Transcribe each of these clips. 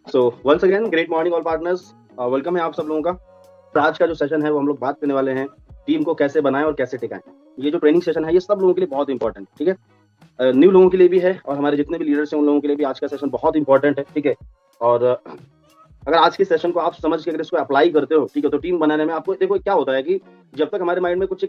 सो once again great morning all partners, welcome है आप सब लोगों का। तो आज का जो सेशन है वो हम लोग बात करने वाले हैं टीम को कैसे बनाएं और कैसे टिकाएं। ये जो ट्रेनिंग सेशन है ये सब लोगों के लिए बहुत इंपॉर्टेंट है, ठीक है। न्यू लोगों के लिए भी है और हमारे जितने भी लीडर्स हैं उन लोगों के लिए भी आज का सेशन बहुत इंपॉर्टेंट है, ठीक है। और अगर आज के सेशन को आप समझ के अगर इसको अप्लाई करते हो, ठीक है, तो टीम बनाने में आपको देखो क्या होता है कि जब तक हमारे माइंड में कुछ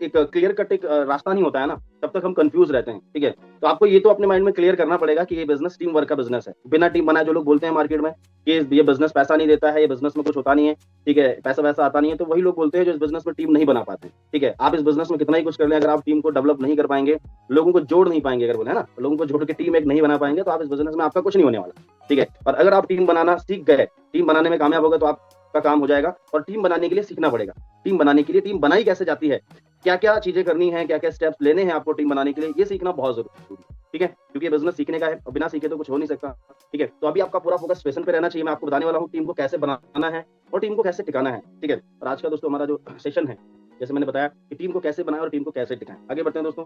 एक क्लियर कट एक रास्ता नहीं होता है ना, तब तक हम कंफ्यूज रहते हैं, ठीक है। तो आपको ये तो अपने माइंड में क्लियर करना पड़ेगा कि ये बिजनेस टीम वर्क का बिजनेस है। बिना टीम बनाए जो लोग बोलते हैं मार्केट में कि ये बिजनेस पैसा नहीं देता है, ये बिजनेस में कुछ होता नहीं है, ठीक है, पैसा वैसा आता नहीं है, तो वही लोग बोलते हैं जो इस बिजनेस में टीम नहीं बना पाते, ठीक है। आप इस बिजनेस में कितना ही कुछ कर लें, अगर आप टीम को डेवलप नहीं कर पाएंगे, लोगों को जोड़ नहीं पाएंगे, अगर बोले है ना, लोगों को जोड़ के टीम एक नहीं बना पाएंगे, तो आप इस बिजनेस में आपका कुछ नहीं होने वाला, ठीक है। और अगर आप टीम बनाना सीख गए, टीम बनाने में कामयाब हो गए, तो आपका काम हो जाएगा। और टीम बनाने के लिए सीखना पड़ेगा। टीम बनाने के लिए टीम बनाई कैसे जाती है, क्या क्या चीजें करनी है, क्या क्या स्टेप्स लेने हैं आपको टीम बनाने के लिए, ये सीखना बहुत जरूरी है, ठीक है। क्योंकि बिजनेस सीखने का है और बिना सीखे तो कुछ हो नहीं सकता, ठीक है। तो अभी आपका पूरा फोकस पेशन पे रहना चाहिए। मैं आपको बताने वाला हूँ टीम को कैसे बनाना है और टीम को कैसे टिकाना है, ठीक है। और आज का दोस्तों हमारा जो सेशन है, जैसे मैंने बताया कि टीम को कैसे बनाए और टीम को कैसे टिकाएं। आगे बढ़ते हैं दोस्तों,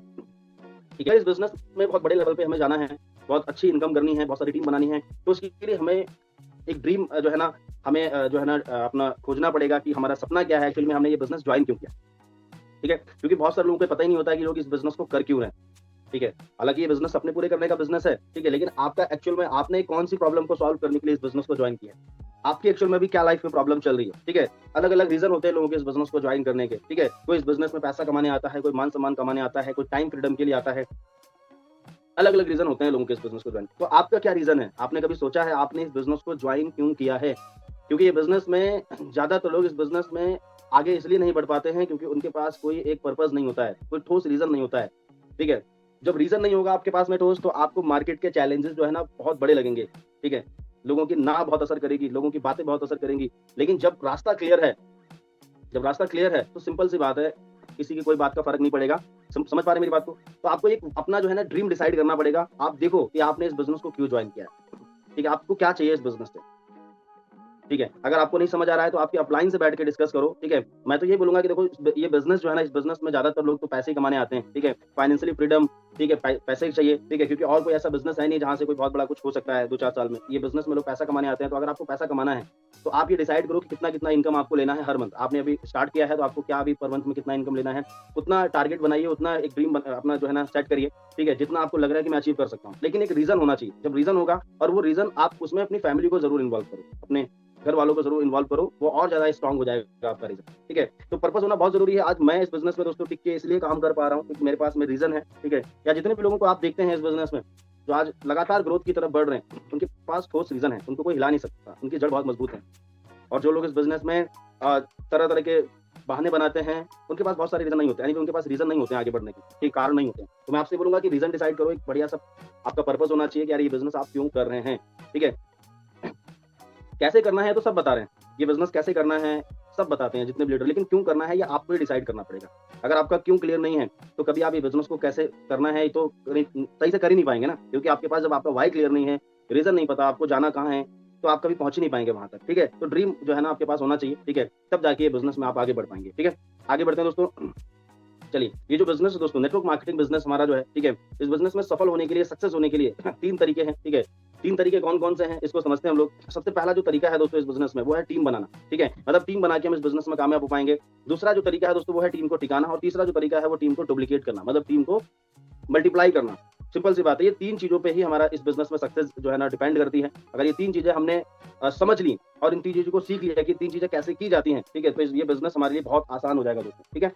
ठीक है। इस बिजनेस में बहुत बड़े लेवल पे हमें जाना है, बहुत अच्छी इनकम करनी है, बहुत सारी टीम बनानी है, तो उसके लिए हमें एक ड्रीम जो है ना, हमें जो है ना अपना खोजना पड़ेगा कि हमारा सपना क्या है, एक्चुअली में हमने ये बिजनेस ज्वाइन क्यों किया, ठीक है। क्योंकि बहुत सारे लोगों को पता ही नहीं होता है कि लोग इस बिजनेस को कर क्यों रहे हैं, ठीक है। हालांकि ये बिजनेस अपने पूरे करने का बिजनेस है, ठीक है, लेकिन आपका एक्चुअल में आपने कौन सी प्रॉब्लम को सॉल्व करने के लिए इस बिजनेस को ज्वाइन किया है, आपकी एक्चुअल में भी क्या लाइफ में प्रॉब्लम चल रही है, ठीक है। अलग अलग रीजन होते हैं लोगों के इस बिजनेस को ज्वाइन करने के, ठीक है। कोई इस बिजनेस में पैसा कमाने आता है, कोई मान सम्मान कमाने आता है, कोई टाइम फ्रीडम के लिए आता है। अलग अलग रीजन होते हैं लोगों के इस बिजनेस को ज्वाइन। तो आपका क्या रीजन है, आपने कभी सोचा है आपने इस बिजनेस को ज्वाइन क्यों किया है। क्योंकि ये बिजनेस में ज्यादातर लोग इस बिजनेस में आगे इसलिए नहीं बढ़ पाते हैं क्योंकि उनके पास कोई एक पर्पज नहीं होता है, कोई ठोस रीजन नहीं होता है, ठीक है। जब रीजन नहीं होगा आपके पास में ठोस, तो आपको मार्केट के चैलेंजेस जो है ना बहुत बड़े लगेंगे, ठीक है। लोगों की ना बहुत असर करेगी, लोगों की बातें बहुत असर करेंगी। लेकिन जब रास्ता क्लियर है, जब रास्ता क्लियर है, तो सिंपल सी बात है, किसी की कोई बात का फर्क नहीं पड़ेगा। समझ पा रहे हैं मेरी बात को। तो आपको एक अपना जो है ना ड्रीम डिसाइड करना पड़ेगा। आप देखो कि आपने इस बिजनेस को क्यों ज्वाइन किया है, ठीक है, आपको क्या चाहिए इस बिजनेस से, ठीक है। अगर आपको नहीं समझ आ रहा है तो आपके अपलाइन से बैठ के डिस्कस करो, ठीक है। मैं तो ये बोलूंगा कि देखो ये बिजनेस जो है ना, इस बिजनेस में ज्यादातर लोग तो पैसे ही कमाने आते हैं, ठीक है, फाइनेंशियली फ्रीडम, ठीक है, पैसे ही चाहिए, ठीक है। क्योंकि और कोई ऐसा बिजनेस है नहीं जहाँ से कोई बहुत बड़ा कुछ हो सकता है 2-4 साल में। ये बिजनेस में लोग पैसा कमाने आते हैं। तो अगर आपको पैसा कमाना है, तो आप ये डिसाइड करो कि कितना कितना इनकम आपको लेना है हर मंथ। आपने अभी स्टार्ट किया है तो आपको क्या अभी पर मंथ में कितना इनकम लेना है, उतना टारगेट बनाइए, उतना एक ड्रीम अपना जो है ना सेट करिए, ठीक है, जितना आपको लग रहा है कि मैं अचीव कर सकता हूँ। लेकिन एक रीजन होना चाहिए। जब रीजन होगा, और वो रीजन आप उसमें अपनी फैमिली को जरूर इन्वॉल्व करो, अपने घर वालों को जरूर इन्वॉल्व करो, वो और ज्यादा स्ट्रांग हो जाएगा आपका रीजन, ठीक है। तो पर्पस होना बहुत जरूरी है। आज मैं इस बिजनेस में दोस्तों टिक के इसलिए काम कर पा रहा हूँ क्योंकि मेरे पास में रीजन है, ठीक है। या जितने भी लोगों को आप देखते हैं इस बिजनेस में जो आज लगातार ग्रोथ की तरफ बढ़ रहे हैं, उनके पास ठोस रीजन है, उनको कोई हिला नहीं सकता, उनकी जड़ बहुत मजबूत है। और जो लोग इस बिजनेस में तरह तरह के बहाने बनाते हैं, उनके पास बहुत सारे रीजन नहीं होते, यानी कि उनके पास रीजन नहीं होते हैं आगे बढ़ने के कारण नहीं होते हैं। तो मैं आपसे बोलूंगा कि रीजन डिसाइड करो, एक बढ़िया सा आपका पर्पस होना चाहिए कि यार ये बिजनेस आप क्यों कर रहे हैं, ठीक है। कैसे करना है तो सब बता रहे हैं, ये बिजनेस कैसे करना है सब बताते हैं जितने भी लीडर, लेकिन क्यों करना है ये आपको ही डिसाइड करना पड़ेगा। अगर आपका क्यों क्लियर नहीं है, तो कभी आप ये बिजनेस को कैसे करना है तो सही से कर ही नहीं पाएंगे ना। क्योंकि आपके पास जब आपका वाई क्लियर नहीं है, रीजन नहीं पता आपको जाना कहाँ है, तो आप कभी पहुंच ही नहीं पाएंगे वहां तक, ठीक है। तो ड्रीम जो है ना आपके पास होना चाहिए, ठीक है, तब जाके ये बिजनेस में आप आगे बढ़ पाएंगे, ठीक है। आगे बढ़ते हैं दोस्तों। चलिए, ये जो बिजनेस है दोस्तों, नेटवर्क मार्केटिंग बिजनेस हमारा जो है, ठीक है, इस बिजनेस में सफल होने के लिए, सक्सेस होने के लिए 3 तरीके हैं, ठीक है। 3 तरीके कौन कौन से हैं इसको समझते हैं हम लोग। सबसे पहला जो तरीका है दोस्तों इस बिजनेस में, वो है टीम बनाना, ठीक है। मतलब टीम बना के हम इस बिजनेस में कामयाब हो पाएंगे। दूसरा जो तरीका है दोस्तों वो है टीम को टिकाना, और तीसरा जो तरीका है वो टीम को डुप्लीकेट करना, मतलब टीम को मल्टीप्लाई करना। सिंपल सी बात है, ये 3 चीजों पे ही हमारा इस बिजनेस में सक्सेस जो है ना डिपेंड करती है। अगर ये 3 चीजें हमने समझ ली और इन 3 चीजों को सीख लिया कि 3 चीजें कैसे की जाती हैं, ठीक है, तो ये बिजनेस हमारे लिए बहुत आसान हो जाएगा दोस्तों, ठीक है।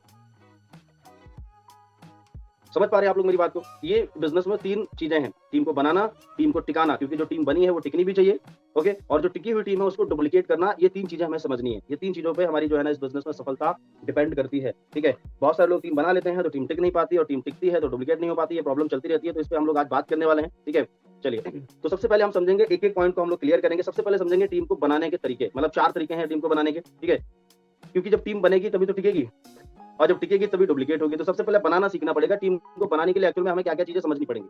समझ पा रहे हैं आप लोग मेरी बात को। ये बिजनेस में 3 चीजें हैं, टीम को बनाना, टीम को टिकाना, क्योंकि जो टीम बनी है वो टिकनी भी चाहिए, ओके, और जो टिकी हुई टीम है उसको डुप्लीकेट करना। ये 3 चीजें हमें समझनी है। ये 3 चीजों पे हमारी जो है ना इस बिजनेस में सफलता डिपेंड करती है, ठीक है। बहुत सारे लोग टीम बना लेते हैं तो टीम टिक नहीं पाती, और टीम टिकती है तो डुप्लीकेट नहीं हो पाती, ये प्रॉब्लम चलती रहती है। तो इस पे हम लोग आज बात करने वाले हैं, ठीक है। चलिए, तो सबसे पहले हम समझेंगे, एक एक पॉइंट को हम लोग क्लियर करेंगे। सबसे पहले समझेंगे टीम को बनाने के तरीके, मतलब 4 तरीके हैं टीम को बनाने के, ठीक है। क्योंकि जब टीम बनेगी तभी तो टिकेगी, और जब टिकेगी तभी डुप्लीकेट होगी। तो सबसे पहले बनाना सीखना पड़ेगा। टीम को बनाने के लिए एक्चुअल में हमें क्या क्या चीजें समझनी पड़ेंगी,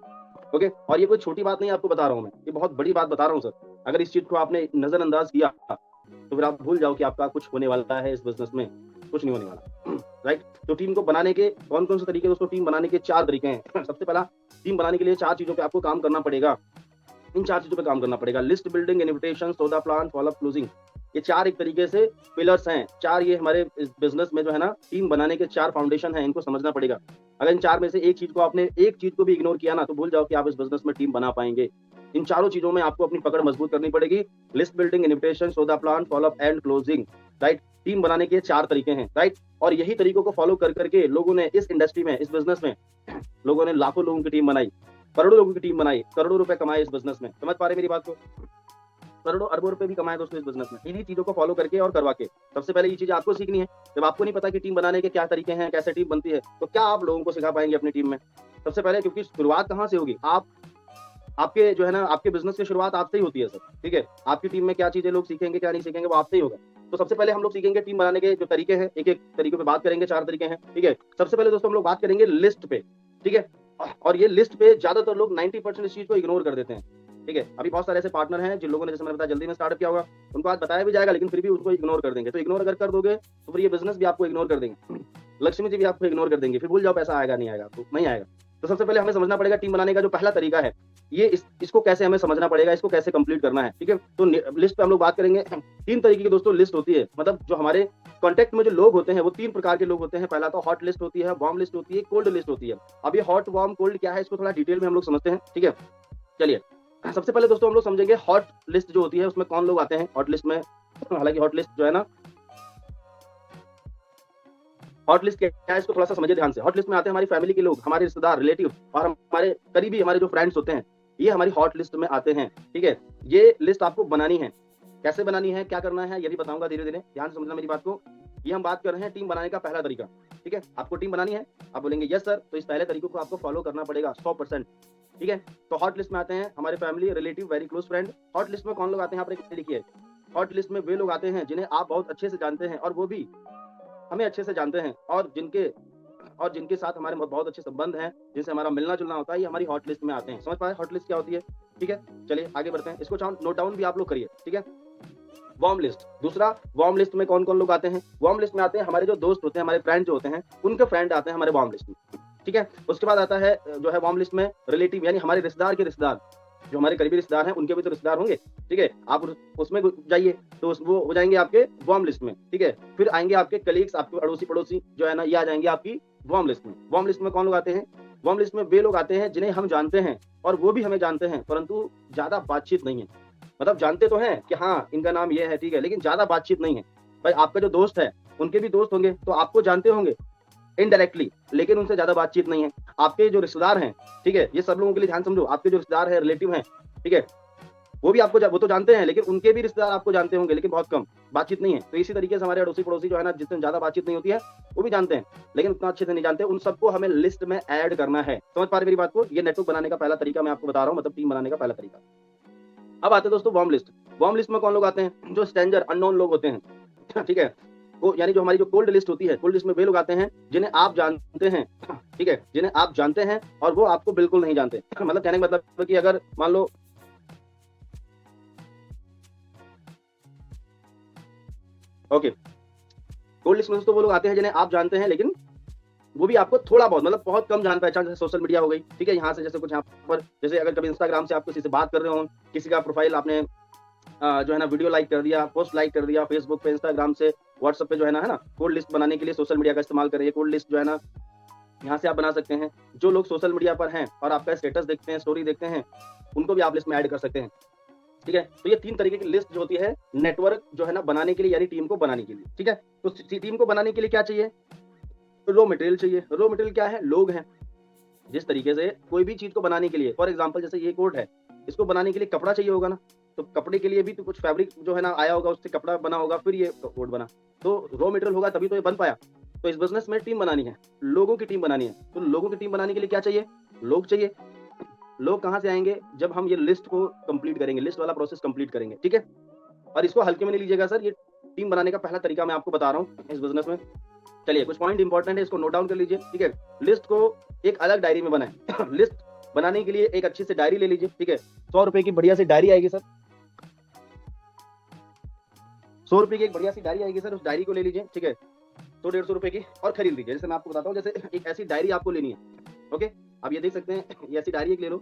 ओके। और ये कोई छोटी बात नहीं आपको बता रहा हूँ मैं, ये बहुत बड़ी बात बता रहा हूँ सर। अगर इस चीज को आपने नजरअंदाज किया तो फिर आप भूल जाओ कि आपका कुछ होने वाला है इस बिजनेस में, कुछ नहीं होने वाला, राइट। तो टीम को बनाने के कौन कौन से तरीके दोस्तों, टीम बनाने के 4 तरीके हैं। सबसे पहला, टीम बनाने के लिए 4 चीजों पे आपको काम करना पड़ेगा। इन 4 चीजों पे काम करना पड़ेगा। लिस्ट बिल्डिंग, इन्विटेशन, सौदा प्लान, फॉलोअप, क्लोजिंग। ये 4 एक तरीके से पिलर्स हैं। 4 ये हमारे इस बिजनेस में जो है ना टीम बनाने के 4 फाउंडेशन हैं, इनको समझना पड़ेगा। अगर इन 4 में से एक चीज को आपने एक चीज को भी इग्नोर किया ना तो भूल जाओ कि आप इस बिजनेस में टीम बना पाएंगे। इन चारों चीजों में आपको अपनी पकड़ मजबूत करनी पड़ेगी। लिस्ट बिल्डिंग, इन्विटेशन, सौदा plan, follow up and closing, right. Team बनाने के 4 तरीके हैं, राइट। और यही तरीकों को फॉलो कर करके लोगों ने इस इंडस्ट्री में, इस बिजनेस में लोगों ने लाखों लोगों की टीम बनाई, करोड़ों लोगों की टीम बनाई, करोड़ों रुपए कमाए इस बिजनेस में। समझ पा रहे मेरी बात को? करोड़ों अरबों रुपए भी कमाए दोस्तों इस बिजनेस में, इन्हीं चीजों को फॉलो करके और करवा के। सबसे पहले ये चीज आपको सीखनी है। जब आपको नहीं पता कि टीम बनाने के क्या तरीके हैं, कैसे टीम बनती है, तो क्या आप लोगों को सिखा पाएंगे अपनी टीम में? सबसे पहले, क्योंकि शुरुआत कहाँ से होगी? आपके जो है ना, आपके बिजनेस की शुरुआत आपसे ही होती है सर, ठीक है। आपकी टीम में क्या चीजें लोग सीखेंगे, क्या नहीं सीखेंगे, वो आपसे ही होगा। तो सबसे पहले हम लोग सीखेंगे टीम बनाने के जो तरीके हैं, एक एक तरीके पे बात करेंगे। 4 तरीके हैं, ठीक है। सबसे पहले दोस्तों हम लोग बात करेंगे लिस्ट पे, ठीक है। और ये लिस्ट पे ज्यादातर लोग 90% इस चीज को इग्नोर कर देते हैं, ठीक है। अभी बहुत सारे ऐसे पार्टनर हैं जिन लोगों ने, जैसे मैंने बताया, जल्दी में स्टार्ट किया होगा, उनको आज बताया भी जाएगा, लेकिन फिर भी उसको इग्नोर कर देंगे। तो इग्नोर अगर कर दोगे तो फिर ये बिजनेस भी आपको इग्नोर कर देंगे, लक्ष्मी जी भी आपको इग्नोर कर देंगे, फिर भूल जाओ पैसा आएगा नहीं आएगा, तो नहीं आएगा। तो सबसे पहले हमें समझना पड़ेगा टीम बनाने का जो पहला तरीका है, ये इसको कैसे हमें समझना पड़ेगा, इसको कैसे कंप्लीट करना है, ठीक है। तो लिस्ट पे हम लोग बात करेंगे। 3 तरीके की दोस्तों लिस्ट होती है, मतलब जो हमारे कॉन्टेक्ट में जो लोग होते हैं वो 3 प्रकार के लोग होते हैं। पहला तो हॉट लिस्ट होती है, वार्म लिस्ट होती है, कोल्ड लिस्ट होती है। अब ये हॉट, वार्म, कोल्ड क्या है, इसको थोड़ा डिटेल में हम लोग समझते हैं, ठीक है। चलिए, सबसे पहले दोस्तों हम लोग समझेंगे हॉट लिस्ट जो होती है उसमें कौन लोग आते हैं। हॉट लिस्ट में, हालांकि हॉट लिस्ट जो है ना, हॉट लिस्ट क्या है इसको थोड़ा सा समझिए ध्यान से। हॉट लिस्ट में आते हैं हमारी फैमिली के लोग, हमारे रिश्तेदार, रिलेटिव और हमारे करीबी, हमारे जो फ्रेंड्स होते हैं, ये हमारी हॉट लिस्ट में आते हैं, ठीक है। ये लिस्ट आपको बनानी है। कैसे बनानी है, क्या करना है, ये भी बताऊंगा धीरे धीरे, ध्यान से समझना मेरी बात को। ये हम बात कर रहे हैं टीम बनाने का पहला तरीका, ठीक है। आपको टीम बनानी है, आप बोलेंगे यस सर, तो इस पहले तरीके को आपको फॉलो करना पड़ेगा 100%, ठीक है। तो हॉट लिस्ट में आते हैं हमारे family, relative, very close friend. Hot list में कौन लोग आते हैं, यहाँ पर लिखिए। हॉट लिस्ट में वे लोग आते हैं जिन्हें आप बहुत अच्छे से जानते हैं और वो भी हमें अच्छे से जानते हैं, और जिनके साथ हमारे बहुत अच्छे संबंध हैं, जिनसे हमारा मिलना जुलना होता है, ये हमारी हॉट लिस्ट में आते हैं। समझ पाए हॉट लिस्ट क्या होती है, ठीक है। चलिए आगे बढ़ते हैं, इसको नोट डाउन भी आप लोग करिए, ठीक है। वार्म लिस्ट, दूसरा, वार्म लिस्ट में कौन कौन लोग आते हैं? वार्म लिस्ट में आते हैं हमारे जो दोस्त होते हैं, हमारे फ्रेंड जो होते हैं, उनके फ्रेंड आते हैं हमारे वार्म लिस्ट में, ठीक है। उसके बाद आता है जो है वार्म लिस्ट में रिलेटिव, यानी हमारे रिश्तेदार के रिश्तेदार, जो हमारे करीबी रिश्तेदार हैं उनके भी तो रिश्तेदार होंगे, ठीक है। आप उसमें जाइए तो वो हो जाएंगे आपके वार्म लिस्ट में, ठीक है। फिर आएंगे आपके कलीग्स, आपके अड़ोसी पड़ोसी जो है ना, ये आ जाएंगे आपकी वार्म लिस्ट में। वार्म लिस्ट में कौन लोग आते हैं? वार्म लिस्ट में वे लोग आते हैं जिन्हें हम जानते हैं और वो भी हमें जानते हैं, परंतु ज्यादा बातचीत नहीं है। मतलब जानते तो हैं कि हाँ इनका नाम ये है, ठीक है, लेकिन ज्यादा बातचीत नहीं है। भाई आपका जो दोस्त है उनके भी दोस्त होंगे, तो आपको जानते होंगे इनडायरेक्टली, लेकिन उनसे ज्यादा बातचीत नहीं है। आपके जो रिश्तेदार हैं, ठीक है, ये सब लोगों के लिए ध्यान समझो, आपके जो रिश्तेदार है, रिलेटिव हैं, ठीक है, वो भी आपको वो तो जानते हैं, लेकिन उनके भी रिश्तेदार आपको जानते होंगे, लेकिन बहुत कम, बातचीत नहीं है। तो इसी तरीके से हमारे अड़ोसी पड़ोसी जो है ना, जिससे ज्यादा बातचीत नहीं होती है, वो भी जानते हैं, लेकिन उतना अच्छे से नहीं जानते। उन सबको हमें लिस्ट में ऐड करना है। समझ पा रहे मेरी बात को? ये नेटवर्क बनाने का पहला तरीका मैं आपको बता रहा हूँ, मतलब टीम बनाने का पहला तरीका। अब आते हैं दोस्तों वार्म लिस्ट। वार्म लिस्ट में कौन लोग आते हैं? जो स्ट्रेंजर, अननोन लोग होते हैं, ठीक है। वो यानी जो हमारी जो कोल्ड लिस्ट होती है, कोल्ड लिस्ट में वे लोग आते हैं जिन्हें आप जानते हैं, ठीक है, जिन्हें आप जानते हैं और वो आपको बिल्कुल नहीं जानते। मतलब कहने का मतलब कि अगर मान लो ओके, कोल्ड लिस्ट में दोस्तों वो लोग आते हैं जिन्हें आप जानते हैं, लेकिन वो भी आपको थोड़ा बहुत, मतलब बहुत कम जान पहचान, जैसे सोशल मीडिया हो गई, ठीक है, यहाँ से जैसे कुछ यहाँ पर, जैसे अगर कभी इंस्टाग्राम से आप किसी से बात कर रहे हो, किसी का प्रोफाइल आपने जो है ना वीडियो लाइक कर दिया, पोस्ट लाइक कर दिया, फेसबुक पे, इंस्टाग्राम से, व्हाट्सएप पे जो है ना कोल्ड लिस्ट बनाने के लिए सोशल मीडिया का इस्तेमाल करें। कोल्ड लिस्ट जो है ना यहाँ से आप बना सकते हैं। जो लोग सोशल मीडिया पर हैं और आपका स्टेटस देखते हैं, स्टोरी देखते हैं, उनको भी आप लिस्ट में ऐड कर सकते हैं, ठीक है। तो ये 3 तरीके की लिस्ट जो होती है नेटवर्क जो है ना बनाने के लिए, यानी टीम को बनाने के लिए, ठीक है। तो टीम को बनाने के लिए क्या चाहिए? रॉ मटेरियल चाहिए। रॉ मटेरियल क्या है? लोग हैं। जिस तरीके से कोई भी चीज को बनाने के लिए, फॉर एग्जांपल जैसे ये कोट है, इसको बनाने के लिए कपड़ा चाहिए होगा ना, तो कपड़े के लिए भी तो कुछ फैब्रिक जो है ना आया होगा, उससे कपड़ा बना होगा, फिर ये कोट बना। तो रॉ मटेरियल होगा तभी तो ये बन पाया। तो इस बिजनेस में टीम बनानी है, लोगों की टीम बनानी है। तो लोगों की टीम बनाने के लिए क्या चाहिए? लोग चाहिए। लोग कहाँ से आएंगे? जब हम ये लिस्ट को कंप्लीट करेंगे, लिस्ट वाला प्रोसेस कंप्लीट करेंगे, ठीक है। और इसको हल्के में नहीं लीजिएगा सर, ये टीम बनाने का पहला तरीका मैं आपको बता रहा हूँ इस बिजनेस में। चलिए कुछ पॉइंट इंपॉर्टेंट है, इसको नोट डाउन कर लीजिए, ठीक है। लिस्ट को एक अलग डायरी में बनाएं। लिस्ट बनाने के लिए एक अच्छी सी डायरी ले लीजिए, ठीक है। 100 रुपए की बढ़िया सी डायरी आएगी सर, 100 रुपए की एक बढ़िया सी डायरी आएगी सर, उस डायरी को ले लीजिए, ठीक है। 100-150 रुपए की और खरीद लीजिए। जैसे मैं आपको बताता हूँ, जैसे एक ऐसी डायरी आपको लेनी है, ओके। आप ये देख सकते हैं, ये ऐसी डायरी एक ले लो,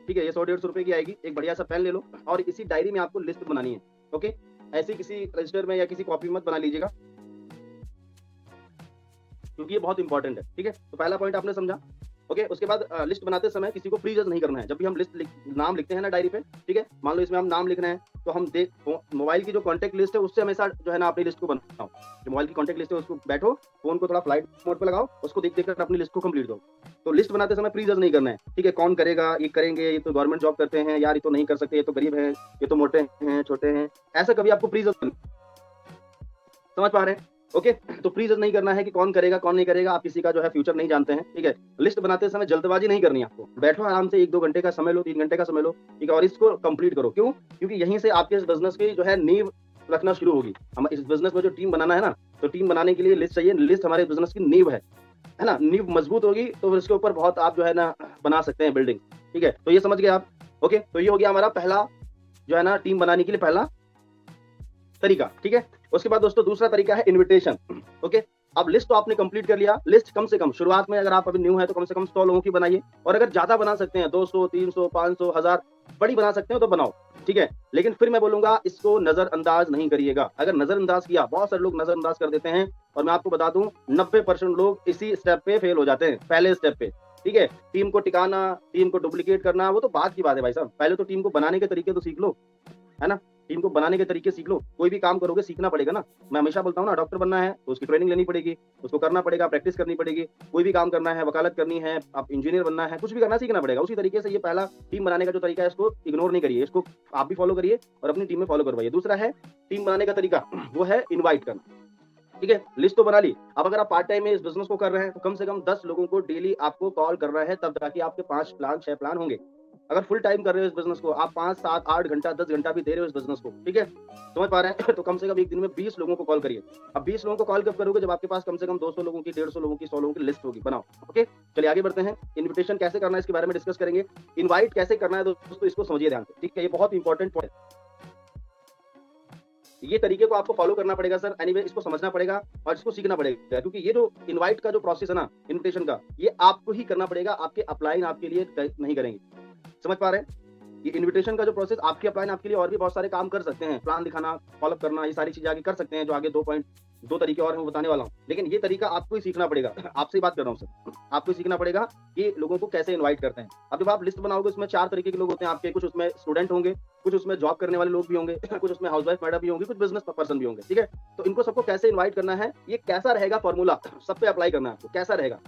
ठीक है, ये 100-150 रुपए की आएगी। एक बढ़िया सा पेन ले लो और इसी डायरी में आपको लिस्ट बनानी है। ओके, ऐसे किसी रजिस्टर में या किसी कॉपी में मत बना लीजिएगा, क्योंकि ये बहुत इंपॉर्टेंट है। ठीक है, तो पहला पॉइंट आपने समझा। ओके, उसके बाद लिस्ट बनाते समय किसी को प्रीजज नहीं करना है। जब भी हम नाम लिखते हैं ना डायरी पे, ठीक है, मान लो इसमें हम नाम लिख रहे हैं, तो हम मोबाइल की जो कॉन्टैक्ट लिस्ट है उससे हमेशा जो है ना अपनी लिस्ट को बनाओ। जो मोबाइल की कॉन्टैक्ट लिस्ट है उसको बैठो, फोन को थोड़ा फ्लाइट मोड पे लगाओ, उसको देख देख कर अपनी लिस्ट को कंप्लीट दो। तो लिस्ट बनाते समय प्रीजज नहीं करना है। ठीक है, कौन करेगा, ये करेंगे, ये तो गवर्नमेंट जॉब करते हैं यार, ये तो नहीं कर सकते, ये तो गरीब है, ये तो मोटे हैं, छोटे हैं, ऐसा कभी आपको प्रीजज, समझ पा रहे हैं? ओके, तो प्लीज नहीं करना है कि कौन करेगा कौन नहीं करेगा, आप किसी का जो है फ्यूचर नहीं जानते हैं। ठीक है, लिस्ट बनाते समय जल्दबाजी नहीं करनी है आपको। बैठो आराम से, 1-2 घंटे का समय लो, 3 घंटे का समय लो, ठीक है, और इसको कंप्लीट करो। क्यों? क्योंकि यहीं से आपके इस बिजनेस की जो है नींव रखना शुरू होगी। हम इस बिजनेस में जो टीम बनाना है ना, तो टीम बनाने के लिए लिस्ट चाहिए। लिस्ट हमारे बिजनेस की नींव है ना। नींव मजबूत होगी तो फिर इसके ऊपर बहुत आप जो है ना बना सकते हैं बिल्डिंग। ठीक है, तो ये समझ गए आप। ओके, तो ये हो गया हमारा पहला जो है ना टीम बनाने के लिए पहला तरीका। ठीक है, उसके बाद दोस्तों दूसरा तरीका है इनविटेशन। ओके, अब लिस्ट तो आपने कंप्लीट कर लिया। लिस्ट कम से कम शुरुआत में, अगर आप अभी न्यू है तो कम से कम 100 लोगों की बनाइए, और अगर ज्यादा बना सकते हैं 200, 300, 500, 1000 बड़ी बना सकते हो तो बनाओ। ठीक है, लेकिन फिर मैं बोलूंगा इसको नजरअंदाज नहीं करिएगा। अगर नजरअंदाज किया, बहुत सारे लोग नजरअंदाज कर देते हैं, और मैं आपको बता दूं 90% लोग इसी स्टेप पे फेल हो जाते हैं, पहले स्टेप पे। ठीक है, टीम को टिकाना, टीम को डुप्लीकेट करना, वो तो बात की बात है भाई साहब। पहले तो टीम को बनाने के तरीके तो सीख लो, है ना। टीम को बनाने के तरीके सीख लो। कोई भी काम करोगे सीखना पड़ेगा ना। मैं हमेशा बोलता हूँ ना, डॉक्टर बनना है तो उसकी ट्रेनिंग लेनी पड़ेगी, उसको करना पड़ेगा, प्रैक्टिस करनी पड़ेगी। कोई भी काम करना है, वकालत करनी है, आप इंजीनियर बनना है, कुछ भी करना सीखना पड़ेगा। उसी तरीके से ये पहला टीम बनाने का जो तरीका है, इसको इग्नोर नहीं करिए, इसको आप भी फॉलो करिए और अपनी टीम में फॉलो करवाइए। दूसरा है टीम बनाने का तरीका, वो है इन्वाइट करना। ठीक है, लिस्ट तो बना ली। अब अगर आप पार्ट टाइम में इस बिजनेस को कर रहे हैं तो कम से कम 10 लोगों को डेली आपको कॉल करना है, तब जाके आपके 5 प्लान 6 प्लान होंगे। अगर फुल टाइम कर रहे हो इस बिजनेस को, आप 5, 7, 8 घंटा, 10 घंटा भी दे रहे हो इस बिजनेस को, ठीक है, समझ पा रहे हैं? तो कम से कम एक दिन में 20 लोगों को कॉल करिए। अब 20 लोगों को कॉल कब करोगे? जब आपके पास कम से कम 200 लोगों की, 150 लोगों की, 100 लोगों की लिस्ट होगी। बनाओ। ओके, चलिए आगे बढ़ते हैं। इन्विटेशन कैसे करना है इसके बारे में डिस्कस करेंगे। इन्वाइट कैसे करना है दोस्तों, इसको समझिए ध्यान से। ठीक है, ये बहुत इंपॉर्टेंट पॉइंट है। ये तरीके को आपको फॉलो करना पड़ेगा सर। एनीवे, इसको समझना पड़ेगा और इसको सीखना पड़ेगा, क्योंकि ये जो इनवाइट का जो प्रोसेस है ना, इनविटेशन का, ये आपको ही करना पड़ेगा। आपके अपलाइन आपके लिए नहीं करेंगे। समझ पा रहे हैं? ये इनविटेशन का जो प्रोसेस, आपके अपलाइन आपके लिए और भी बहुत सारे काम कर सकते हैं। प्लान दिखाना, फॉलोअप करना, ये सारी चीजें आगे कर सकते हैं, जो आगे 2 तरीके और मैं बताने वाला हूँ। लेकिन ये तरीका आपको ही सीखना पड़ेगा। आपसे ही बात कर रहा हूँ सर, आपको ही सीखना पड़ेगा कि लोगों को कैसे इनवाइट करते हैं। अब जब आप लिस्ट बनाओगे, उसमें 4 तरीके के लोग होते हैं आपके। कुछ उसमें स्टूडेंट होंगे, कुछ उसमें जॉब करने वाले लोग भी होंगे, कुछ उसमें हाउसवाइफ मैडम भी होंगी, कुछ बिजनेस पर्सन भी होंगे। ठीक है, तो इनको सबको कैसे इनवाइट करना है, ये कैसा रहेगा फॉर्मूला, सब पे अप्लाई करना है आपको। कैसा रहेगा,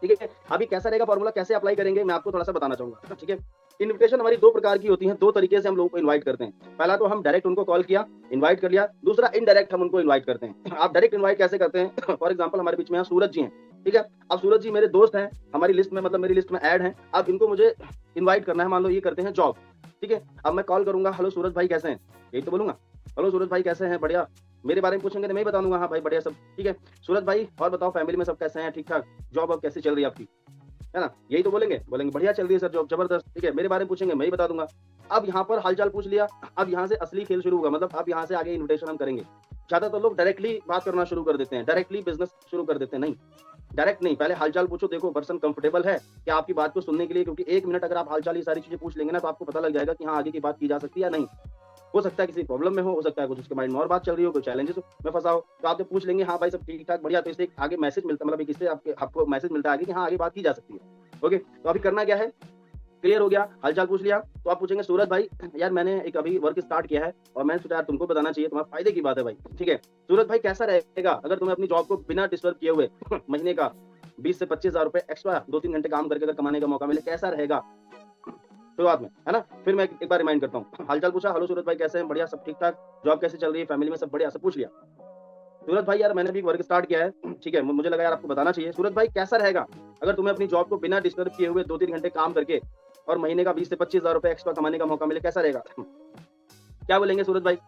ठीक है, अभी कैसा रहेगा फॉर्मूला, कैसे अप्लाई करेंगे, मैं आपको थोड़ा सा बताना चाहूंगा। ठीक है, इनविटेशन हमारी 2 प्रकार की होती है। 2 तरीके से हम लोगों को इनवाइट करते हैं। पहला तो हम डायरेक्ट उनको कॉल किया, इनवाइट कर लिया। दूसरा इनडायरेक्ट हम उनको इनवाइट करते हैं। आप डायरेक्ट इनवाइट कैसे करते हैं? फॉर एग्जांपल, हमारे बीच में यहाँ सूरज जी हैं। ठीक है, अब सूरज जी मेरे दोस्त हैं, हमारी लिस्ट में, मतलब मेरी लिस्ट में ऐड हैं। अब इनको मुझे इनवाइट करना है। मान लो ये करते हैं जॉब। ठीक है, अब मैं कॉल करूंगा, हेलो सूरज भाई कैसे हैं, यही तो बोलूंगा। हेलो सूरज भाई कैसे हैं, बढ़िया। मेरे बारे में पूछेंगे तो मैं ही बता दूंगा, हाँ भाई बढ़िया सब। ठीक है, सूरज भाई और बताओ फैमिली में सब कैसे हैं, ठीक ठाक, जॉब अब कैसी चल रही है आपकी, है ना, यही तो बोलेंगे। बोलेंगे बढ़िया चल रही है सर जॉब, जबरदस्त। ठीक है, मेरे बारे में पूछेंगे, मैं ही बता दूंगा। अब यहाँ पर हालचाल पूछ लिया। अब यहाँ से असली खेल शुरू होगा, मतलब अब यहाँ से आगे इन्विटेशन हम करेंगे। ज्यादातर लोग डायरेक्टली बात करना शुरू कर देते हैं, डायरेक्टली बिजनेस शुरू कर देते हैं। नहीं, डायरेक्ट नहीं, पहले हालचाल पूछो, देखो पर्सन कंफर्टेबल है क्या आपकी बात को सुनने के लिए। क्योंकि 1 मिनट अगर आप हालचाल ये सारी चीजें पूछ लेंगे ना, तो आपको पता लग जाएगा कि हाँ आगे की बात की जा सकती है या नहीं। हो सकता है किसी प्रॉब्लम में हो सकता है कुछ उसके माइंड में और बात चल रही हो, कोई चैलेंजेस में फंसा हो, तो आप जब पूछ लेंगे हाँ भाई सब ठीक ठाक बढ़िया, तो इससे आगे मैसेज मिलता है, मतलब इससे आपको मैसेज मिलता है आगे कि हाँ आगे बात की जा सकती है। ओके, तो अभी करना क्या है, क्लियर हो गया, हालचाल पूछ लिया। तो आप पूछेंगे सूरज भाई यार मैंने एक अभी वर्क स्टार्ट किया है और मैंने सोचा यार तुमको बताना चाहिए, तुम्हारे फायदे की बात है भाई। ठीक है, सूरज भाई कैसा रहेगा अगर तुम्हें अपनी जॉब को बिना डिस्टर्ब किए हुए महीने का 20 से 25 हजार रुपए एक्स्ट्रा 2-3 घंटे काम करके अगर कमाने का मौका मिले, कैसा रहेगा शुरुआत में, है ना। फिर मैं एक बार रिमाइंड करता हूँ। हालचाल पूछा, हेलो सूरज भाई कैसे हैं, बढ़िया सब ठीक ठाक, जॉब कैसे चल रही है, फैमिली में सब बढ़िया, सब पूछ लिया। सूरज भाई यार मैंने भी वर्क स्टार्ट किया है, ठीक है, मुझे लगा यार आपको बताना चाहिए। सूरज भाई कैसा रहेगा अगर तुम्हें अपनी जॉब को बिना डिस्टर्ब किए हुए 2-3 घंटे काम करके और महीने का 20 से 25 हजार रुपए एक्स्ट्रा कमाने का मौका मिले, कैसा रहेगा। क्या बोलेंगे सूरज भाई,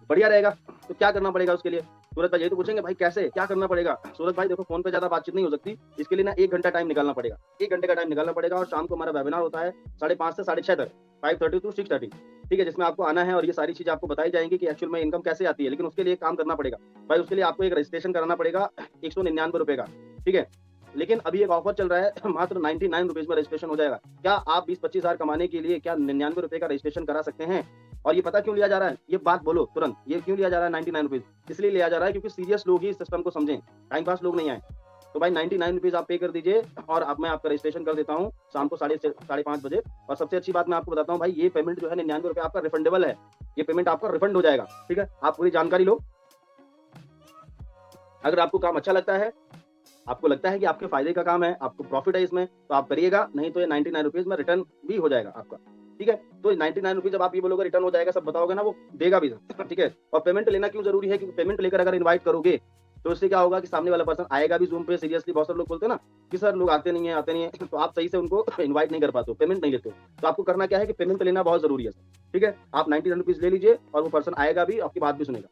बढ़िया रहेगा। तो क्या करना पड़ेगा उसके लिए, सूरज भाई यही तो पूछेंगे भाई कैसे क्या करना पड़ेगा। सूरज भाई देखो फोन पे ज्यादा बातचीत नहीं हो सकती, इसके लिए ना 1 घंटा टाइम निकालना पड़ेगा। 1 घंटे का टाइम निकालना पड़ेगा। और शाम को हमारा वेबिनार होता है 5:30 से 6:30 तक, 5:30 to 6:30। ठीक है, जिसमें आपको आना है और ये सारी चीजें आपको बताई जाएंगी कि एक्चुअल में इनकम कैसे आती है। लेकिन उसके लिए काम करना पड़ेगा भाई, उसके लिए आपको एक रजिस्ट्रेशन कराना पड़ेगा 199 रुपए का। ठीक है, लेकिन अभी एक ऑफर चल रहा है मात्र 99 रुपीज में रजिस्ट्रेशन हो जाएगा। क्या आप 20-25 हजार कमाने के लिए क्या 99 रुपए का रजिस्ट्रेशन करा सकते हैं? और ये पता क्यों लिया जा रहा है? ये बात बोलो तुरंत, ये क्यों लिया जा रहा है 99 रुपीज? इसलिए लिया जा रहा है क्योंकि सीरियस लोग ही इस सिस्टम को समझें, टाइम पास लोग नहीं आए। तो भाई 99 रुपीज आप पे कर दीजिए और अब मैं आपका रजिस्ट्रेशन कर देता हूँ शाम को 5:30 बजे। और सबसे अच्छी बात मैं आपको बताता हूँ भाई, ये पेमेंट जो है 99 रुपए आपका रिफंडेबल है। ये पेमेंट आपका रिफंड हो जाएगा, ठीक है? आप पूरी जानकारी लो। अगर आपको काम अच्छा लगता है, आपको लगता है कि आपके फायदे का काम है, आपको प्रॉफिट है इसमें, तो आप करिएगा, नहीं तो ये 99 रुपीज में रिटर्न भी हो जाएगा आपका, ठीक है? तो 99 रुपीज जब आप ये बोलोगे रिटर्न हो जाएगा, सब बताओगे ना, वो देगा भी, ठीक है? और पेमेंट लेना क्यों जरूरी है? क्योंकि पेमेंट लेकर अगर इन्वाइट करोगे तो इससे क्या होगा कि सामने वाला पर्सन आएगा भी जूम पे। सीरियसली बहुत सारे लोग बोलते हैं ना कि सर लोग आते नहीं है तो आप सही से उनको इन्वाइट नहीं कर पाते हो, पेमेंट नहीं लेते हो। तो आपको करना क्या है कि पेमेंट लेना बहुत जरूरी है, ठीक है? आप 99 रुपीज ले लीजिए और वो पर्सन आएगा भी, आपकी बात भी सुनेगा।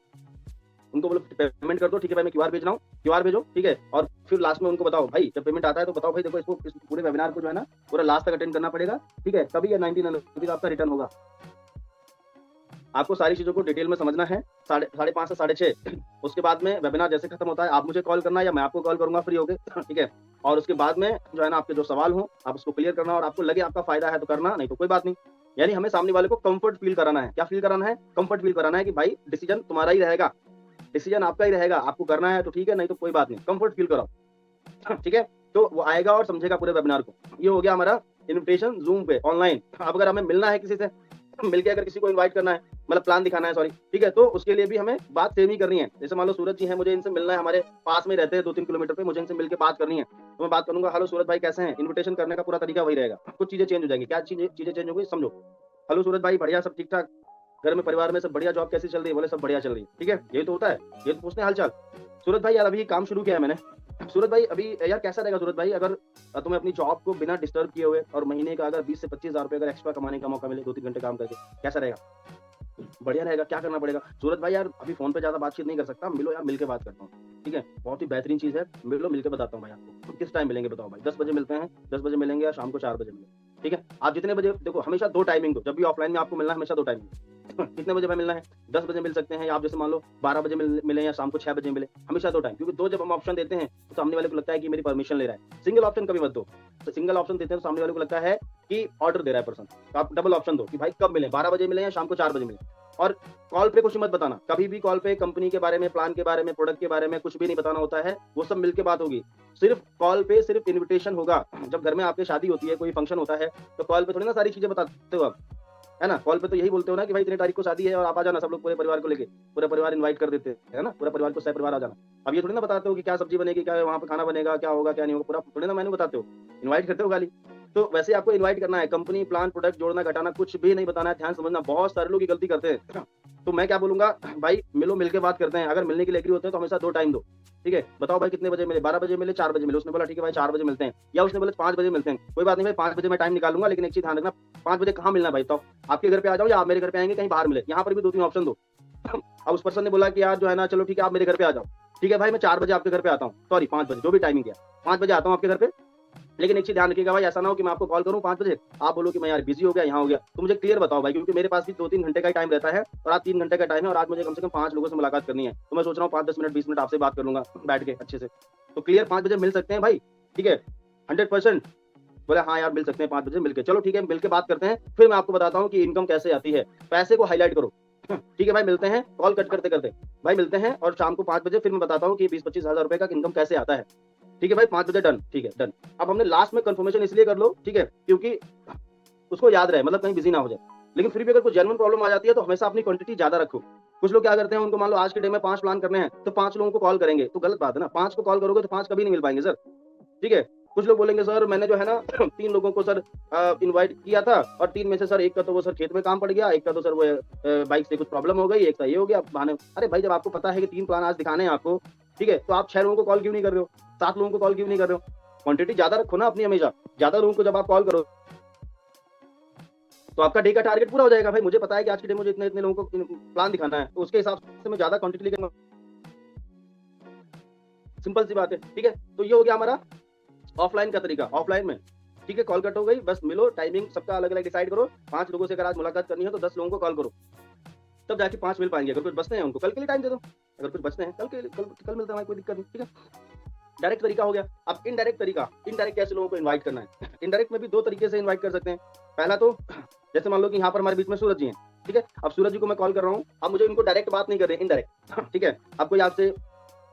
उनको बोलो पेमेंट कर दो, ठीक है भाई मैं क्यूआर भेज रहा हूँ, क्यूआर भेजो, ठीक है? और फिर लास्ट में उनको बताओ भाई जब पेमेंट आता है तो बताओ भाई देखो इसको, इस पूरे वेबिनार को जो है ना पूरा लास्ट तक अटेंड करना पड़ेगा, ठीक है? तभी ये 99 रुपीज आपका रिटर्न होगा। आपको सारी चीजों को डिटेल में समझना है। 5:30 से 6:30 उसके बाद में वेबिनार जैसे खत्म होता है आप मुझे कॉल करना या मैं आपको कॉल करूंगा फ्री होके, ठीक है? और उसके बाद में जो है ना आपके जो सवाल हो आप उसको क्लियर करना, और आपको लगे आपका फायदा है तो करना, नहीं तो कोई बात नहीं। यानी हमें सामने वाले को कंफर्ट फील कराना है। क्या फील कराना है? कंफर्ट फील कराना है कि भाई डिसीजन तुम्हारा ही रहेगा, डिसीजन आपका ही रहेगा, आपको करना है तो ठीक है, नहीं तो कोई बात नहीं, कंफर्ट फील कराओ, ठीक है? तो वो आएगा और समझेगा पूरे वेबिनार को। ये हो गया हमारा इन्विटेशन जूम पे ऑनलाइन। अब अगर हमें मिलना है किसी से, मिलके अगर किसी को इनवाइट करना है, मतलब प्लान दिखाना है, सॉरी, ठीक है? तो उसके लिए भी हमें बात सेम ही करनी है। जैसे मान लो सूरज जी हैं, मुझे इनसे मिलना है, हमारे पास में रहते हैं 2-3 किलोमीटर पे, मुझे इनसे मिलकर बात करनी है, तो मैं बात करूंगा, हेलो सूरज भाई कैसे हैं? इन्विटेशन करने का पूरा तरीका वही रहेगा, कुछ चीजें चेंज हो जाएंगी। क्या चीजें चेंज हो गई समझो। हेलो सूरज भाई बढ़िया, सब ठीक ठाक, घर में परिवार में सब बढ़िया, जॉब कैसी चल रही है? बोले सब बढ़िया चल रही है, ठीक है? यही तो होता है, ये तो पूछते हैं हालचाल। सूरज भाई यार अभी काम शुरू किया है मैंने। सूरज भाई अभी यार कैसा रहेगा सूरज भाई अगर तुम्हें अपनी जॉब को बिना डिस्टर्ब किए हुए और महीने का अगर 20 से 25 हजार रुपए अगर एक्स्ट्रा कमाने का मौका मिले 2-3 घंटे काम करके, कैसा रहेगा? बढ़िया रहेगा। क्या करना पड़ेगा? सूरज भाई यार अभी फोन पे ज्यादा बातचीत नहीं कर सकता, मिलो यार, मिलके बात करता हूँ, ठीक है? बहुत ही बेहतरीन चीज है, मिलो, मिलके बताता हूँ भाई आपको। तो किस टाइम मिलेंगे बताओ भाई? 10 बजे मिलते हैं, 10 बजे मिलेंगे या शाम को 4 बजे मिलेंगे, ठीक है? आप जितने बजे, देखो हमेशा 2 टाइमिंग दो, जब भी ऑफलाइन में आपको मिलना है हमेशा 2 टाइमिंग कितने बजे भाई मिलना है? 10 बजे मिल सकते हैं, या आप जैसे मान लो 12 बजे मिले या शाम को 6 बजे मिले, हमेशा 2 टाइम। क्योंकि 2 जब हम ऑप्शन देते हैं तो सामने वाले को लगता है कि मेरी परमिशन ले रहा है। सिंगल ऑप्शन कभी मत दो। तो सिंगल ऑप्शन देते हैं तो सामने वाले को लगता है कि ऑर्डर दे रहा है पर्सन। तो आप डबल ऑप्शन दो कि भाई कब मिले, 12 बजे मिले या शाम को 4 बजे मिले। और कॉल पे कुछ मत बताना, कभी भी कॉल पे कंपनी के बारे में, प्लान के बारे में, प्रोडक्ट के बारे में कुछ भी नहीं बताना होता है, वो सब मिलके बात होगी। सिर्फ कॉल पे सिर्फ इन्विटेशन होगा। जब घर में आपके शादी होती है, कोई फंक्शन होता है, तो कॉल पे थोड़ी ना सारी चीजें बताते हो आप, है ना? कॉल पे तो यही बोलते हो ना कि भाई इतनी तारीख को शादी है और आप आ जाना, सब लोग पूरे परिवार को लेके, पूरा परिवार इनवाइट कर देते हैं, है ना? पूरा परिवार को सह परिवार आ जाना। अब ये थोड़ी ना बताते हो कि क्या सब्जी बनेगी, क्या वहाँ पे खाना बनेगा, क्या होगा क्या नहीं होगा, पूरा थोड़ी ना मेन्यू बताते हो, इनवाइट करते हो खाली। तो वैसे आपको इनवाइट करना है, कंपनी, प्लान, प्रोडक्ट जोड़ना घटाना कुछ भी नहीं बताना है। ध्यान समझना, बहुत सारे लोग ये गलती करते हैं। तो मैं क्या बोलूंगा, भाई मिलो, मिलके बात करते हैं। अगर मिलने के लिए एग्री होते हैं तो हमेशा 2 टाइम दो, ठीक है? बताओ भाई कितने बजे मिले? 12 बजे मिले, 4 बजे मिले? उसने बोला ठीक है भाई 4 बजे मिलते हैं, या उसने बोला 5 बजे मिलते हैं, कोई बात नहीं भाई 5 बजे मैं टाइम निकालूंगा, लेकिन एक चीज ध्यान रखना, 5 बजे कहाँ मिलना है भाई? तो आपके घर पे आ जाओ या आप मेरे घर पे आएंगे, कहीं बाहर मिले, यहाँ पर भी 2-3 ऑप्शन दो। अब उस पर्सन ने बोला कि यार जो है ना चलो ठीक है आप मेरे घर पे आ जाओ, ठीक है भाई मैं 4 बजे आपके घर पे आता हूँ, सॉरी 5 बजे, जो भी टाइमिंग किया 5 बजे आता हूँ आपके घर पे। लेकिन एक चीज ध्यान रखिएगा भाई, ऐसा ना हो कि मैं आपको कॉल करूँ 5 बजे, आप बोलो कि मैं यार बिजी हो गया, यहाँ हो गया। तो मुझे क्लियर बताओ भाई, क्योंकि मेरे पास भी 2-3 घंटे का टाइम रहता है और आज 3 घंटे का टाइम है, और आज मुझे कम से कम 5 लोगों से मुलाकात करनी है। तो मैं सोच रहा हूँ 5-10 मिनट 20 मिनट आपसे बात कर लूंगा बैठ के अच्छे से। तो क्लियर 5 बजे मिल सकते हैं भाई, ठीक है? 100%। बोले हाँ यार मिल सकते हैं 5 बजे, मिलके चलो ठीक है, मिलके बात करते हैं। फिर मैं आपको बताता हूँ कि इनकम कैसे आती है। पैसे को हाईलाइट करो, ठीक है भाई? मिलते हैं, कॉल कट करते करते भाई मिलते हैं, और शाम को 5 बजे फिर मैं बताता हूँ कि 20-25 हजार रुपए का इनकम कैसे आता है, ठीक है भाई? 5 बजे डन, ठीक है डन। अब हमने लास्ट में कंफर्मेशन इसलिए कर लो, ठीक है, क्योंकि उसको याद रहे, मतलब कहीं बिजी ना हो जाए। लेकिन फिर भी अगर कोई जेन्युइन प्रॉब्लम आ जाती है तो हमेशा अपनी क्वांटिटी ज्यादा रखो। कुछ लोग क्या करते हैं, उनको मान लो आज के डे में 5 प्लान करने हैं तो 5 लोगों को कॉल करेंगे, तो गलत बात है ना। 5 को कॉल करोगे तो 5 कभी नहीं मिल पाएंगे सर, ठीक है? कुछ लोग बोलेंगे सर मैंने जो है ना 3 लोगों को सर इनवाइट किया था, और 3 में से सर एक का तो वो सर खेत में काम पड़ गया, एक का तो सर वो बाइक से कुछ प्रॉब्लम हो गई, एक का ये हो गया बहाने। अरे भाई जब आपको पता है कि 3 प्लान आज दिखाने हैं आपको, ठीक है, तो आप 6 लोगों को कॉल क्यों नहीं कर रहे हो? 7 लोगों को कॉल क्यों नहीं कर रहे हो? क्वांटिटी ज्यादा रखो ना अपनी हमेशा। ज्यादा लोगों को जब आप कॉल करो तो आपका डे का टारगेट पूरा हो जाएगा। भाई मुझे पता है कि आज के डे मुझे इतने इतने लोगों को प्लान दिखाना है, तो उसके हिसाब से मैं ज्यादा क्वांटिटी लेकर, सिंपल सी बात है, ठीक है? तो ये हो गया हमारा ऑफलाइन का तरीका। ऑफलाइन में ठीक है, कॉल कट हो गई, बस मिलो, टाइमिंग सबका अलग अलग डिसाइड करो। 5 लोगों से अगर आज मुलाकात करनी है तो 10 लोगों को कॉल करो, तब जाके 5 मिल पाएंगे। अगर कुछ बचते हैं उनको कल के लिए टाइम दे दो, अगर कुछ बचते हैं कल मिलता है, कोई दिक्कत नहीं, ठीक है? डायरेक्ट तरीका हो गया। अब इनडायरेक्ट तरीका, इनडायरेक्ट कैसे लोगों को इनवाइट करना है। इनडायरेक्ट में भी 2 तरीके से इनवाइट कर सकते हैं। पहला तो जैसे मान लो कि यहाँ पर हमारे बीच में सूरज जी हैं, ठीक है? अब सूरज जी को मैं कॉल कर रहा हूँ, अब मुझे उनको डायरेक्ट बात नहीं कर रहे, इनडायरेक्ट, ठीक है? अब कोई आपसे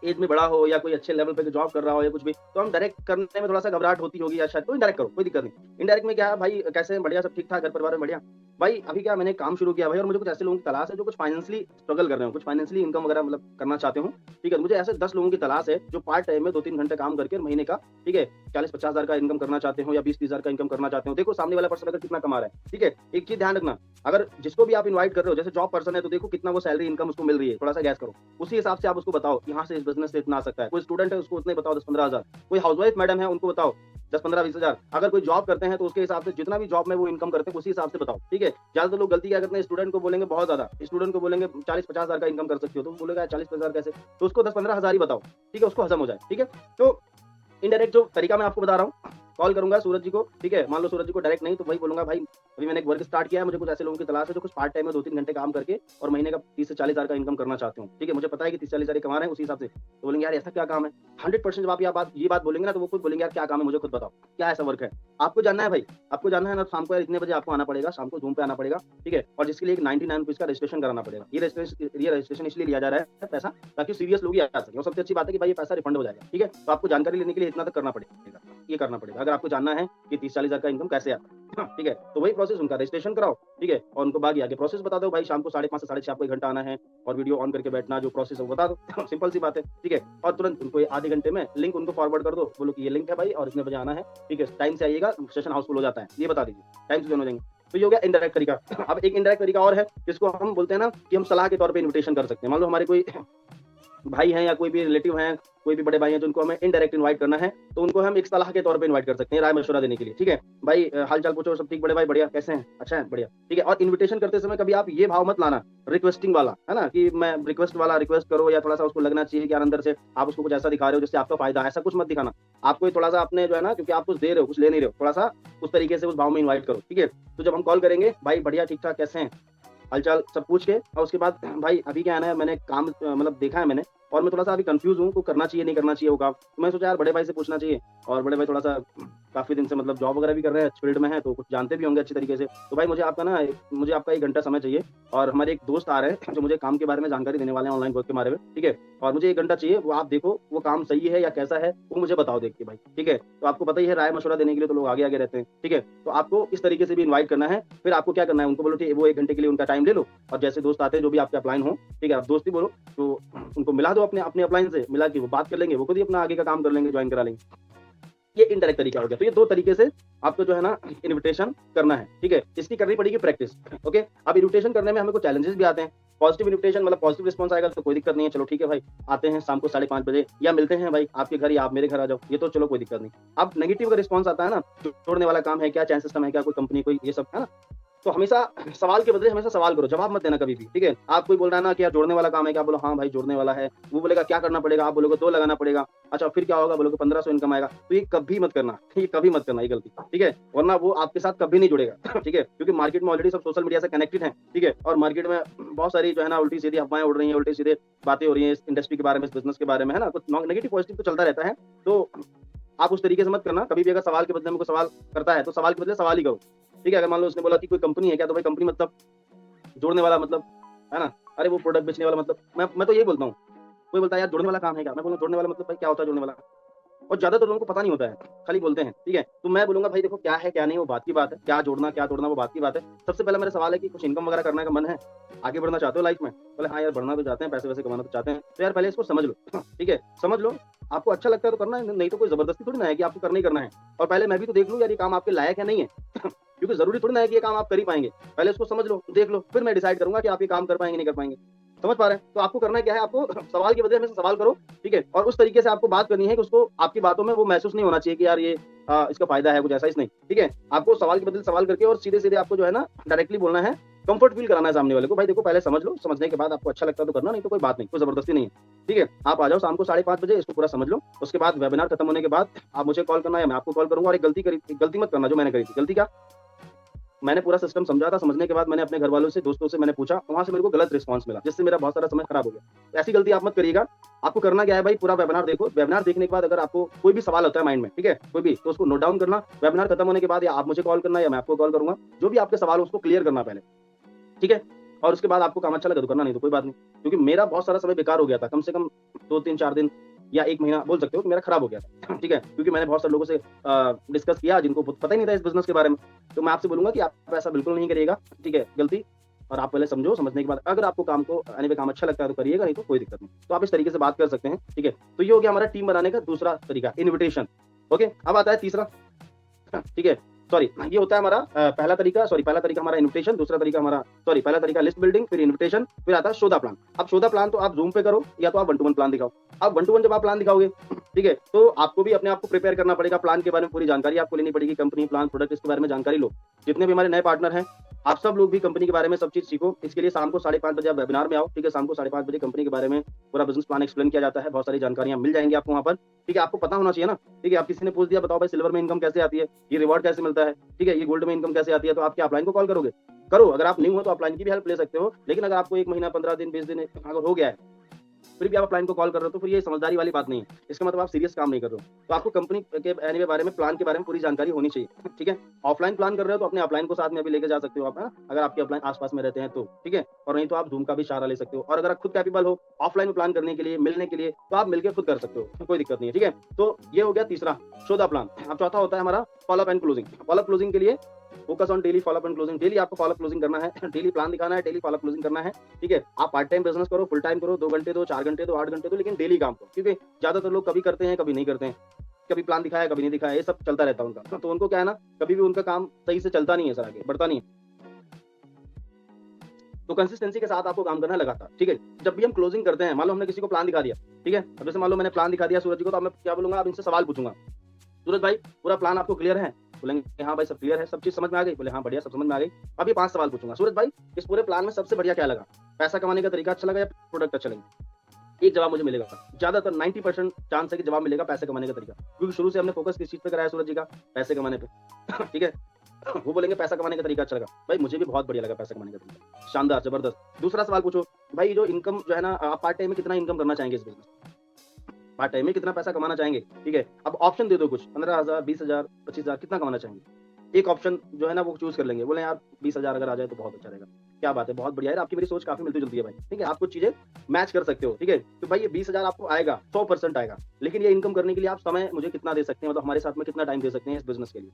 एज में बड़ा हो या कोई अच्छे लेवल पे जॉब कर रहा हो या कुछ भी, तो हम डायरेक्ट करने में थोड़ा-सा घबराहट होती होगी या शायद, तो इनडायरेक्ट करो, कोई दिक्कत नहीं। इनडायरेक्ट में क्या है भाई, कैसे हैं? बढ़िया, सब ठीक-ठाक, घर परिवार में बढ़िया? भाई अभी क्या मैंने काम शुरू किया भाई, और मुझे कुछ ऐसे लोगों की तलाश है जो कुछ फाइनेंशियली स्ट्रगल कर रहे हो, कुछ फाइनेंशियली इनकम वगैरह मतलब करना चाहते हो, ठीक है? मुझे ऐसे 10 लोगों की तलाश है जो पार्ट टाइम में 2-3 घंटे काम करके महीने का, ठीक है, 40-50 हज़ार का इनकम करना चाहते हो या 20-30 हज़ार का इनकम करना चाहते हो। देखो सामने वाला पर्सन अगर कितना कमा रहा है, ठीक है? एक चीज़ ध्यान रखना, अगर जिसको भी आप इनवाइट कर रहे हो, जैसे जॉब पर्सन है तो देखो कितना वो सैलरी इनकम उसको मिल रही है, थोड़ा-सा गैस करो। उसी हिसाब से आप उसको बताओ कि यहाँ से इस बिज़नेस से इतना आ सकता है। कोई स्टूडेंट है उसको उतने बताओ 10-15 हज़ार, कोई हाउसवाइफ मैडम है उनको बताओ 10-15-20 हज़ार। अगर कोई जॉब करते हैं तो उसके हिसाब से जितना भी जॉब में वो इनकम करते हैं उसी हिसाब से बताओ, ठीक है? ज़्यादातर लोग गलती क्या करते हैं, स्टूडेंट को बोलेंगे बहुत ज़्यादा, स्टूडेंट को बोलेंगे 40-50 हज़ार का इनकम कर सकती हो, तो वो बोलेगा 40-50 हज़ार कैसे? तो उसको 10-15 हज़ार ही बताओ, ठीक है? उसको हज़म हो जाए, ठीक है? तो इनडायरेक्ट जो तरीका मैं आपको बता रहा हूँ, कॉल करूँगा सूरज जी को, ठीक है? मान लो सूरज जी को डायरेक्ट नहीं तो वही बोलूँगा, भाई अभी मैंने एक वर्क स्टार्ट किया है, मुझे कुछ ऐसे लोगों की तलाश है जो कुछ पार्ट टाइम में 2-3 घंटे काम करके और महीने का 30 से 40 हज़ार का इनकम करना चाहते हो, ठीक है? मुझे पता है कि 30-40 हज़ार ही कमा रहे हैं उसी हिसाब से। तो बोलेंगे यार ऐसा क्या काम है? 100% जब आप ये बात बोलेंगे ना तो वो खुद बोलेंगे यार क्या काम है मुझे खुद बताओ, क्या ऐसा वर्क है? आपको जानना है भाई, आपको जानना है ना, शाम को यार इतने बजे आपको आना पड़ेगा, शाम को ज़ूम पे आना पड़ेगा, ठीक है? और जिसके लिए एक 99 रुपीज़ का रजिस्ट्रेशन कराना पड़ेगा। ये रजिस्ट्रेशन इसलिए लिया जा रहा है पैसा, ताकि सीरियस लोग ही आ सकें, और सबसे अच्छी बात है कि भाई ये पैसा रिफंड हो जाएगा, ठीक है? तो आपको जानकारी लेने के लिए इतना तक करना पड़ेगा, ये करना पड़ेगा। अगर आपको जानना है कि 30-40 हज़ार का इनकम कैसे आता है, ठीक है? तो वही प्रोसेस, उनका रजिस्ट्रेशन कराओ, ठीक है? और उनको बाकी आगे प्रोसेस बता दो, भाई शाम को 5:30 से 6:30 आपको 1 घंटा आना है और वीडियो ऑन करके बैठना, जो प्रोसेस है वो बता दो। सिंपल सी बात है, ठीक है? और तुरंत उनको आधे घंटे में लिंक उनको फॉरवर्ड कर दो, बोलो कि ये लिंक है भाई और इतने बजे आना है, ठीक है? टाइम से आइएगा, सेशन हाउसफुल हो जाता है, ये बता दीजिए, टाइम से जॉइन हो जाएँगे। तो ये हो गया इनडायरेक्ट तरीका। अब एक इनडायरेक्ट तरीका और है, जिसको हम बोलते हैं ना कि हम सलाह के तौर पे इन्विटेशन कर सकते हैं। मान लो हमारे कोई भाई हैं या कोई भी रिलेटिव हैं, कोई भी बड़े भाई हैं जिनको हमें इनडायरेक्ट इनवाइट करना है, तो उनको हम एक सलाह के तौर पे इनवाइट कर सकते हैं, राय-मशवरा देने के लिए, ठीक है? भाई हाल-चाल पूछो, सब ठीक बड़े भाई? बढ़िया, कैसे हैं? अच्छा है, बढ़िया, ठीक है? और इन्विटेशन करते समय कभी आप ये भाव मत लाना, रिक्वेस्टिंग वाला, है ना? कि मैं रिक्वेस्ट वाला रिक्वेस्ट करो, या थोड़ा-सा उसको लगना चाहिए कि यार अंदर से आप उसको कुछ ऐसा दिखा रहे हो जिससे आपका फ़ायदा है, ऐसा कुछ मत दिखाना। आपको ये थोड़ा-सा अपने जो है ना, क्योंकि आप कुछ दे रहे हो, कुछ ले नहीं रहे हो, थोड़ा-सा उस तरीके से उस भाव में इनवाइट करो, ठीक है? तो जब हम कॉल करेंगे, भाई बढ़िया, ठीक-ठाक, कैसे हैं? हाल-चाल सब पूछ के, और उसके बाद भाई अभी क्या है ना, मैंने काम मतलब देखा है मैंने, और मैं थोड़ा-सा अभी कन्फ्यूज़ हूँ, को करना चाहिए, नहीं करना चाहिए वो काम। तो मैं सोचा यार बड़े भाई से पूछना चाहिए, और बड़े भाई थोड़ा-सा काफ़ी दिन से मतलब जॉब वगैरह भी कर रहे हैं, फील्ड में हैं, तो कुछ जानते भी होंगे अच्छी तरीके से। तो भाई मुझे आपका 1 घंटा समय चाहिए, और हमारे एक दोस्त आ रहे हैं जो मुझे काम के बारे में जानकारी देने वाले हैं, ऑनलाइन वर्क के बारे में, ठीक है? और मुझे 1 घंटा चाहिए, वो आप देखो वो काम सही है या कैसा है, वो मुझे बताओ देख के भाई, ठीक है? तो आपको पता ही है, राय-मशवरा देने के लिए तो लोग आगे-आगे रहते हैं, ठीक है? तो आपको इस तरीके से भी इनवाइट करना है। फिर आपको क्या करना है, उनको बोलो ठीक है, वो 1 घंटे के लिए उनका टाइम ले लो, और जैसे दोस्त आते हैं जो भी आपके अपलाइन हो, ठीक है? आप दोस्त ही बोलो, तो उनको मिला दो अपने अपने अपलाइन से, मिला के वो बात कर लेंगे, वो खुद ही अपना आगे का काम कर लेंगे, जॉइन करा लेंगे। ये इनडायरेक्ट तरीका हो गया। तो ये 2 तरीके से आपको जो है ना इन्विटेशन करना है, ठीक है? इसकी करनी पड़ेगी प्रैक्टिस, ओके? अब इन्विटेशन करने में हमें कुछ चैलेंजेस भी आते हैं। पॉजिटिव इन्विटेशन मतलब पॉजिटिव रिस्पॉन्स आएगा तो कोई दिक्कत नहीं है, चलो ठीक है भाई, आते हैं शाम को 5:30 बजे, या मिलते हैं भाई आपके घर या आप मेरे घर आ जाओ, ये तो चलो कोई दिक्कत नहीं। अब नेगेटिव अगर रिस्पॉन्स आता है ना, जोड़ने वाला काम है क्या, चैन सिस्टम है क्या, कोई कंपनी, कोई ये सब, है ना? तो हमेशा सवाल के बदले हमेशा सवाल करो, जवाब मत देना कभी भी, ठीक है? आप कोई बोल रहा है ना कि यार जोड़ने वाला काम है क्या? बोलो हाँ भाई जोड़ने वाला है। वो बोलेगा क्या करना पड़ेगा? आप बोलोगे 2 लगाना पड़ेगा। अच्छा फिर क्या होगा? बोलोगे 1500 इनकम आएगा। तो ये कभी मत करना, ये कभी मत करना ये गलती, ठीक है? वरना वो आपके साथ कभी नहीं जुड़ेगा, ठीक है? क्योंकि मार्केट में ऑलरेडी सब सोशल मीडिया से कनेक्टेड हैं, ठीक है? और मार्केट में बहुत सारी जो है ना उल्टी-सीधी अफवाहें उड़ रही हैं, उल्टे-सीधे बातें हो रही हैं इस इंडस्ट्री के बारे में, इस बिज़नेस के बारे में, है ना? कुछ नेगेटिव पॉजिटिव तो चलता रहता है। तो आप उस तरीके से मत करना, कभी भी अगर सवाल के बदले में कोई सवाल करता है, तो सवाल के बदले सवाल ही करो, ठीक है? अगर मान लो उसने बोला कि कोई कंपनी है क्या? तो भाई कंपनी मतलब जोड़ने वाला मतलब, है ना? अरे वो प्रोडक्ट बेचने वाला मतलब, मैं तो यही बोलता हूँ। कोई बोलता है यार जोड़ने वाला काम है क्या? मैं बोलूँगा जोड़ने वाला मतलब भाई क्या होता है जोड़ने वाला? और ज़्यादातर लोगों को पता नहीं होता है, खाली बोलते हैं, ठीक है? तो मैं बोलूँगा भाई देखो क्या है, क्या नहीं वो बात की बात है, क्या तोड़ना वो बात की बात है। सबसे पहला मेरा सवाल है कि कुछ इनकम वगैरह करने का मन है? आगे बढ़ना चाहते हो लाइफ़ में? बोले हाँ यार बढ़ना तो चाहते हैं, पैसे-वैसे कमाना तो चाहते हैं। तो यार पहले इसको समझ लो, ठीक है? समझ लो, आपको अच्छा लगता है तो करना है, नहीं तो कोई ज़बरदस्ती थोड़ी ना है कि आपको करना ही करना है। और पहले मैं भी तो देख लूँ यार ये काम आपके लायक है नहीं है। क्योंकि ज़रूरी थोड़ी ना है कि ये काम आप कर ही पाएँगे। पहले उसको समझ लो, देख लो, फिर मैं डिसाइड करूँगा कि आप ये काम कर पाएँगे, नहीं कर पाएँगे। समझ पा रहे हैं? तो आपको करना क्या है, आपको सवाल के बदले हमेशा सवाल करो, ठीक है? और उस तरीके से आपको बात करनी है कि उसको आपकी बातों में वो महसूस नहीं होना चाहिए कि यार ये इसका फ़ायदा है, कुछ ऐसा इस नहीं, ठीक है? आपको सवाल के बदले सवाल करके और सीधे-सीधे आपको जो है ना डायरेक्टली बोलना है, कम्फर्ट फ़ील कराना है सामने वाले को। भाई देखो पहले समझ लो, समझने के बाद आपको अच्छा लगता है तो करना, नहीं तो कोई बात नहीं, कोई ज़बरदस्ती नहीं है, ठीक है? आप आ जाओ शाम को 5:30 बजे, इसको पूरा समझ लो। उसके बाद वेबिनार खत्म होने के बाद आप मुझे कॉल करना या मैं आपको कॉल करूँगा। और एक गलती मत करना जो मैंने करी थी। गलती क्या? मैंने पूरा सिस्टम समझा था, समझने के बाद मैंने अपने घरवालों से, दोस्तों से मैंने पूछा, वहाँ से मेरे को गलत रिस्पॉन्स मिला, जिससे मेरा बहुत सारा समय खराब हो गया। तो ऐसी गलती आप मत करिएगा। आपको करना क्या है भाई, पूरा वेबिनार देखो। वेबिनार देखने के बाद अगर आपको कोई भी सवाल होता है माइंड में, ठीक है, कोई भी, तो उसको नोट डाउन करना। वेबिनार खत्म होने के बाद या आप मुझे कॉल करना या मैं आपको कॉल करूंगा, जो भी आपके सवाल हो उसको क्लियर करना पहले, ठीक है। और उसके बाद आपको काम अच्छा लगा तो करना, नहीं तो कोई बात नहीं। क्योंकि मेरा बहुत सारा समय बेकार हो गया था, कम से कम 2 3 4 दिन या 1 महीना बोल सकते हो कि मेरा खराब हो गया था, ठीक है। क्योंकि मैंने बहुत सारे लोगों से डिस्कस किया जिनको पता ही नहीं था इस बिजनेस के बारे में। तो मैं आपसे बोलूंगा कि आप ऐसा बिल्कुल नहीं करिएगा, ठीक है, गलती। और आप पहले समझो, समझने के बाद अगर आपको काम को आने पे काम अच्छा लगता है तो करिएगा, नहीं तो कोई दिक्कत नहीं। तो आप इस तरीके से बात कर सकते हैं, ठीक है। तो ये हो गया हमारा टीम बनाने का दूसरा तरीका, इन्विटेशन। ओके, अब आता है तीसरा, ठीक है। सॉरी, ये होता है हमारा पहला तरीका, पहला तरीका हमारा इन्विटेशन, दूसरा तरीका हमारा, पहला तरीका लिस्ट बिल्डिंग, फिर इन्विटेशन, फिर आता है शो द प्लान। अब शो द प्लान तो आप जूम पे करो या तो आप 1-to-1 प्लान दिखाओ। अब 1-to-1 जब आप प्लान दिखाओगे, ठीक है, तो आपको भी अपने आप को प्रिपेयर करना पड़ेगा, प्लान के बारे में पूरी जानकारी आपको लेनी पड़ेगी, कंपनी, प्लान, प्रोडक्ट, इसके बारे में जानकारी लो। जितने भी हमारे नए पार्टनर हैं, आप सब लोग भी कंपनी के बारे में सब चीज सीखो। इसके लिए शाम को 5:30 बजे आप वेबिनार में आओ, ठीक है। शाम को 5:30 बजे कंपनी के बारे में पूरा बिजनेस प्लान एक्सप्लेन किया जाता है, बहुत सारी जानकारियां मिल जाएंगी आपको वहां पर, ठीक है। आपको पता होना चाहिए ना, ठीक है। आप किसी ने पूछ दिया, बताओ भाई सिल्वर में इनकम कैसे आती है, ये रिवॉर्ड कैसे मिलता है, ठीक है, ये गोल्ड में इनकम कैसे आती है, तो आप क्या अपलाइन को कॉल करोगे? करो। अगर आप नहीं हो तो अपलाइन की भी हेल्प ले सकते हो। लेकिन अगर आपको 1 महीना, 15 दिन, 20 दिन अगर हो गया है, फिर भी आप अपलाइन को कॉल कर रहे हो, तो फिर ये समझदारी वाली बात नहीं है। इसका मतलब आप सीरियस काम नहीं कर रहे हो। तो आपको कंपनी के एनीवे बारे में, प्लान के बारे में पूरी जानकारी होनी चाहिए, ठीक है। ऑफलाइन प्लान कर रहे हो तो अपने अपलाइन को साथ में भी लेके जा सकते हो आप, हाँ? अगर आपके अपलाइन आसपास में रहते हैं तो, ठीक है। और नहीं तो आप जूम का भी सहारा ले सकते हो। और अगर आप खुद कैपेबल हो ऑफलाइन में प्लान करने के लिए, मिलने के लिए, तो आप मिलकर खुद कर सकते हो, कोई दिक्कत नहीं है, ठीक है। तो ये हो गया तीसरा, शो द प्लान। अब चौथा होता है हमारा follow up and closing. Follow up closing के लिए focus on daily follow up and closing. Daily आपको फॉलोअप क्लोजिंग करना है, डेली प्लान दिखाना है, डेली फॉलोअप क्लोजिंग करना है, ठीक है। आप पार्ट टाइम बिजनेस करो, फुल टाइम करो, 2 घंटे दो, 4 घंटे दो, 8 घंटे दो, लेकिन डेली काम करो। क्योंकि ज्यादातर लोग कभी करते हैं, कभी नहीं करते हैं, कभी प्लान दिखाया, कभी नहीं दिखाया, ये सब चलता रहता है उनका। तो उनको क्या है ना, कभी भी उनका काम सही से चलता नहीं है, सर आगे बढ़ता नहीं है। तो कंसिस्टेंसी के साथ आपको काम करना है लगातार, ठीक है। जब भी हम क्लोजिंग करते हैं, मान लो हमने किसी को प्लान दिखा दिया, ठीक है। अब जैसे मान लो मैंने प्लान दिखा दिया सूरज जी को, तो अब मैं क्या बोलूंगा, अब इनसे सवाल पूछूंगा, सूरज भाई पूरा प्लान आपको क्लियर है? बोलेंगे हाँ भाई सब क्लियर है, सब चीज समझ में आ गई? बोले हाँ बढ़िया, सब समझ में आ गई। अब ये 5 सवाल पूछूंगा, सूरज भाई इस पूरे प्लान में सबसे बढ़िया क्या लगा? पैसा कमाने का तरीका अच्छा लगा या प्रोडक्ट अच्छा लगा? एक जवाब मुझे मिलेगा, ज्यादातर 90% चांस है कि जवाब मिलेगा पैसे कमाने का तरीका। क्योंकि शुरू से हमने फोकस किस चीज पे कराया सूरज जी का? पैसे कमाने पे ठीक है। वो बोलेंगे पैसा कमाने का तरीका अच्छा लगा, भाई मुझे भी बहुत बढ़िया लगा पैसा कमाने का तरीका, शानदार, जबरदस्त। दूसरा सवाल पूछो, भाई जो इनकम जो है ना, आप पार्ट टाइम में कितना इनकम करना चाहेंगे इस बिजनेस, पार्ट टाइम में कितना पैसा कमाना चाहेंगे, ठीक है। अब ऑप्शन दे दो कुछ, 15,000, 20,000, 25,000, कितना कमाना चाहेंगे? एक ऑप्शन जो है ना वो चूज कर लेंगे, बोले यार 20,000 अगर आ जाए तो बहुत अच्छा रहेगा। क्या बात है, बहुत बढ़िया है, आपकी मेरी सोच काफी मिलती जुलती है भाई, ठीक है। आप कुछ चीजें मैच कर सकते हो, ठीक है। तो भाई ये 20,000 आपको आएगा, 100% आएगा। लेकिन ये इनकम करने के लिए आप समय मुझे कितना दे सकते हैं, मतलब हमारे साथ में कितना टाइम दे सकते हैं इस बिजनेस के लिए,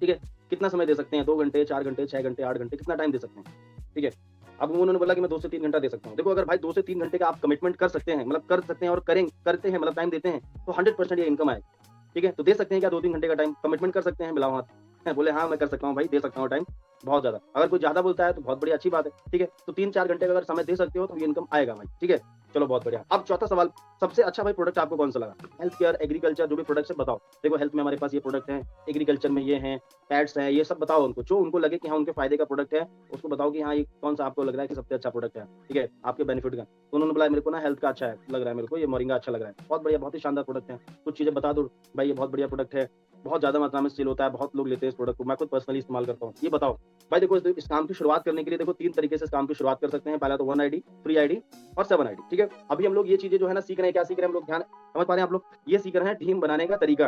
ठीक है। कितना समय दे सकते हैं, 2 घंटे, 4 घंटे, 6 घंटे, 8 घंटे, कितना टाइम दे सकते हैं, ठीक है। अब उन्होंने बोला कि मैं 2 से 3 घंटा दे सकता हूँ। देखो अगर भाई 2 से 3 घंटे का आप कमिटमेंट कर सकते हैं, मतलब कर सकते हैं और करते हैं, मतलब टाइम देते हैं, तो 100% ये इनकम आएगी, ठीक है। तो दे सकते हैं क्या 2-3 घंटे का टाइम, कमिटमेंट कर सकते हैं, मिलाओ हाथ। बोले हाँ मैं कर सकता हूँ भाई, दे सकता हूँ टाइम, बहुत ज्यादा। अगर कोई ज्यादा बोलता है तो बहुत बड़ी अच्छी बात है, ठीक है। तो 3-4 घंटे का अगर समय दे सकते हो तो ये इनकम आएगा भाई, ठीक है। चलो बहुत बढ़िया। अब चौथा सवाल, सबसे अच्छा भाई प्रोडक्ट आपको कौन सा लगा? हेल्थ केयर, एग्रीकल्चर, जो भी प्रोडक्ट है बताओ। देखो हेल्थ में हमारे पास ये प्रोडक्ट है, एग्रीकल्चर में ये है, पैड्स है, ये सब बताओ उनको, जो उनको लगे कि हाँ उनके फायदे का प्रोडक्ट है, उसको बताओ कि हाँ ये कौन सा आपको लग रहा है कि सबसे अच्छा प्रोडक्ट है, ठीक है, आपके बेनिफिट का। तो उन्होंने बोला मेरे को ना हेल्थ का अच्छा है लग रहा है, मेरे को ये मोरिंगा अच्छा लग रहा है। बहुत बढ़िया, बहुत ही शानदार प्रोडक्ट है। कुछ चीजें बता दो भाई, ये बहुत बढ़िया प्रोडक्ट है, बहुत ज्यादा मात्रा में सेल होता है, बहुत लोग लेते हैं इस प्रोडक्ट को, मैं खुद पर्सनली इस्तेमाल करता हूँ, ये बताओ भाई। देखो इस काम की शुरुआत करने के लिए देखो 3 तरीके से इस काम की शुरुआत कर सकते हैं। पहला तो 1 आईडी, 3 आईडी और 7 आईडी, ठीक है। अभी हम लोग ये चीजें जो है ना सीख रहे हैं, क्या सीख रहे हैं हम लोग, ध्यान समझ पा रहे हैं आप लोग? ये सीख रहे हैं टीम बनाने का तरीका,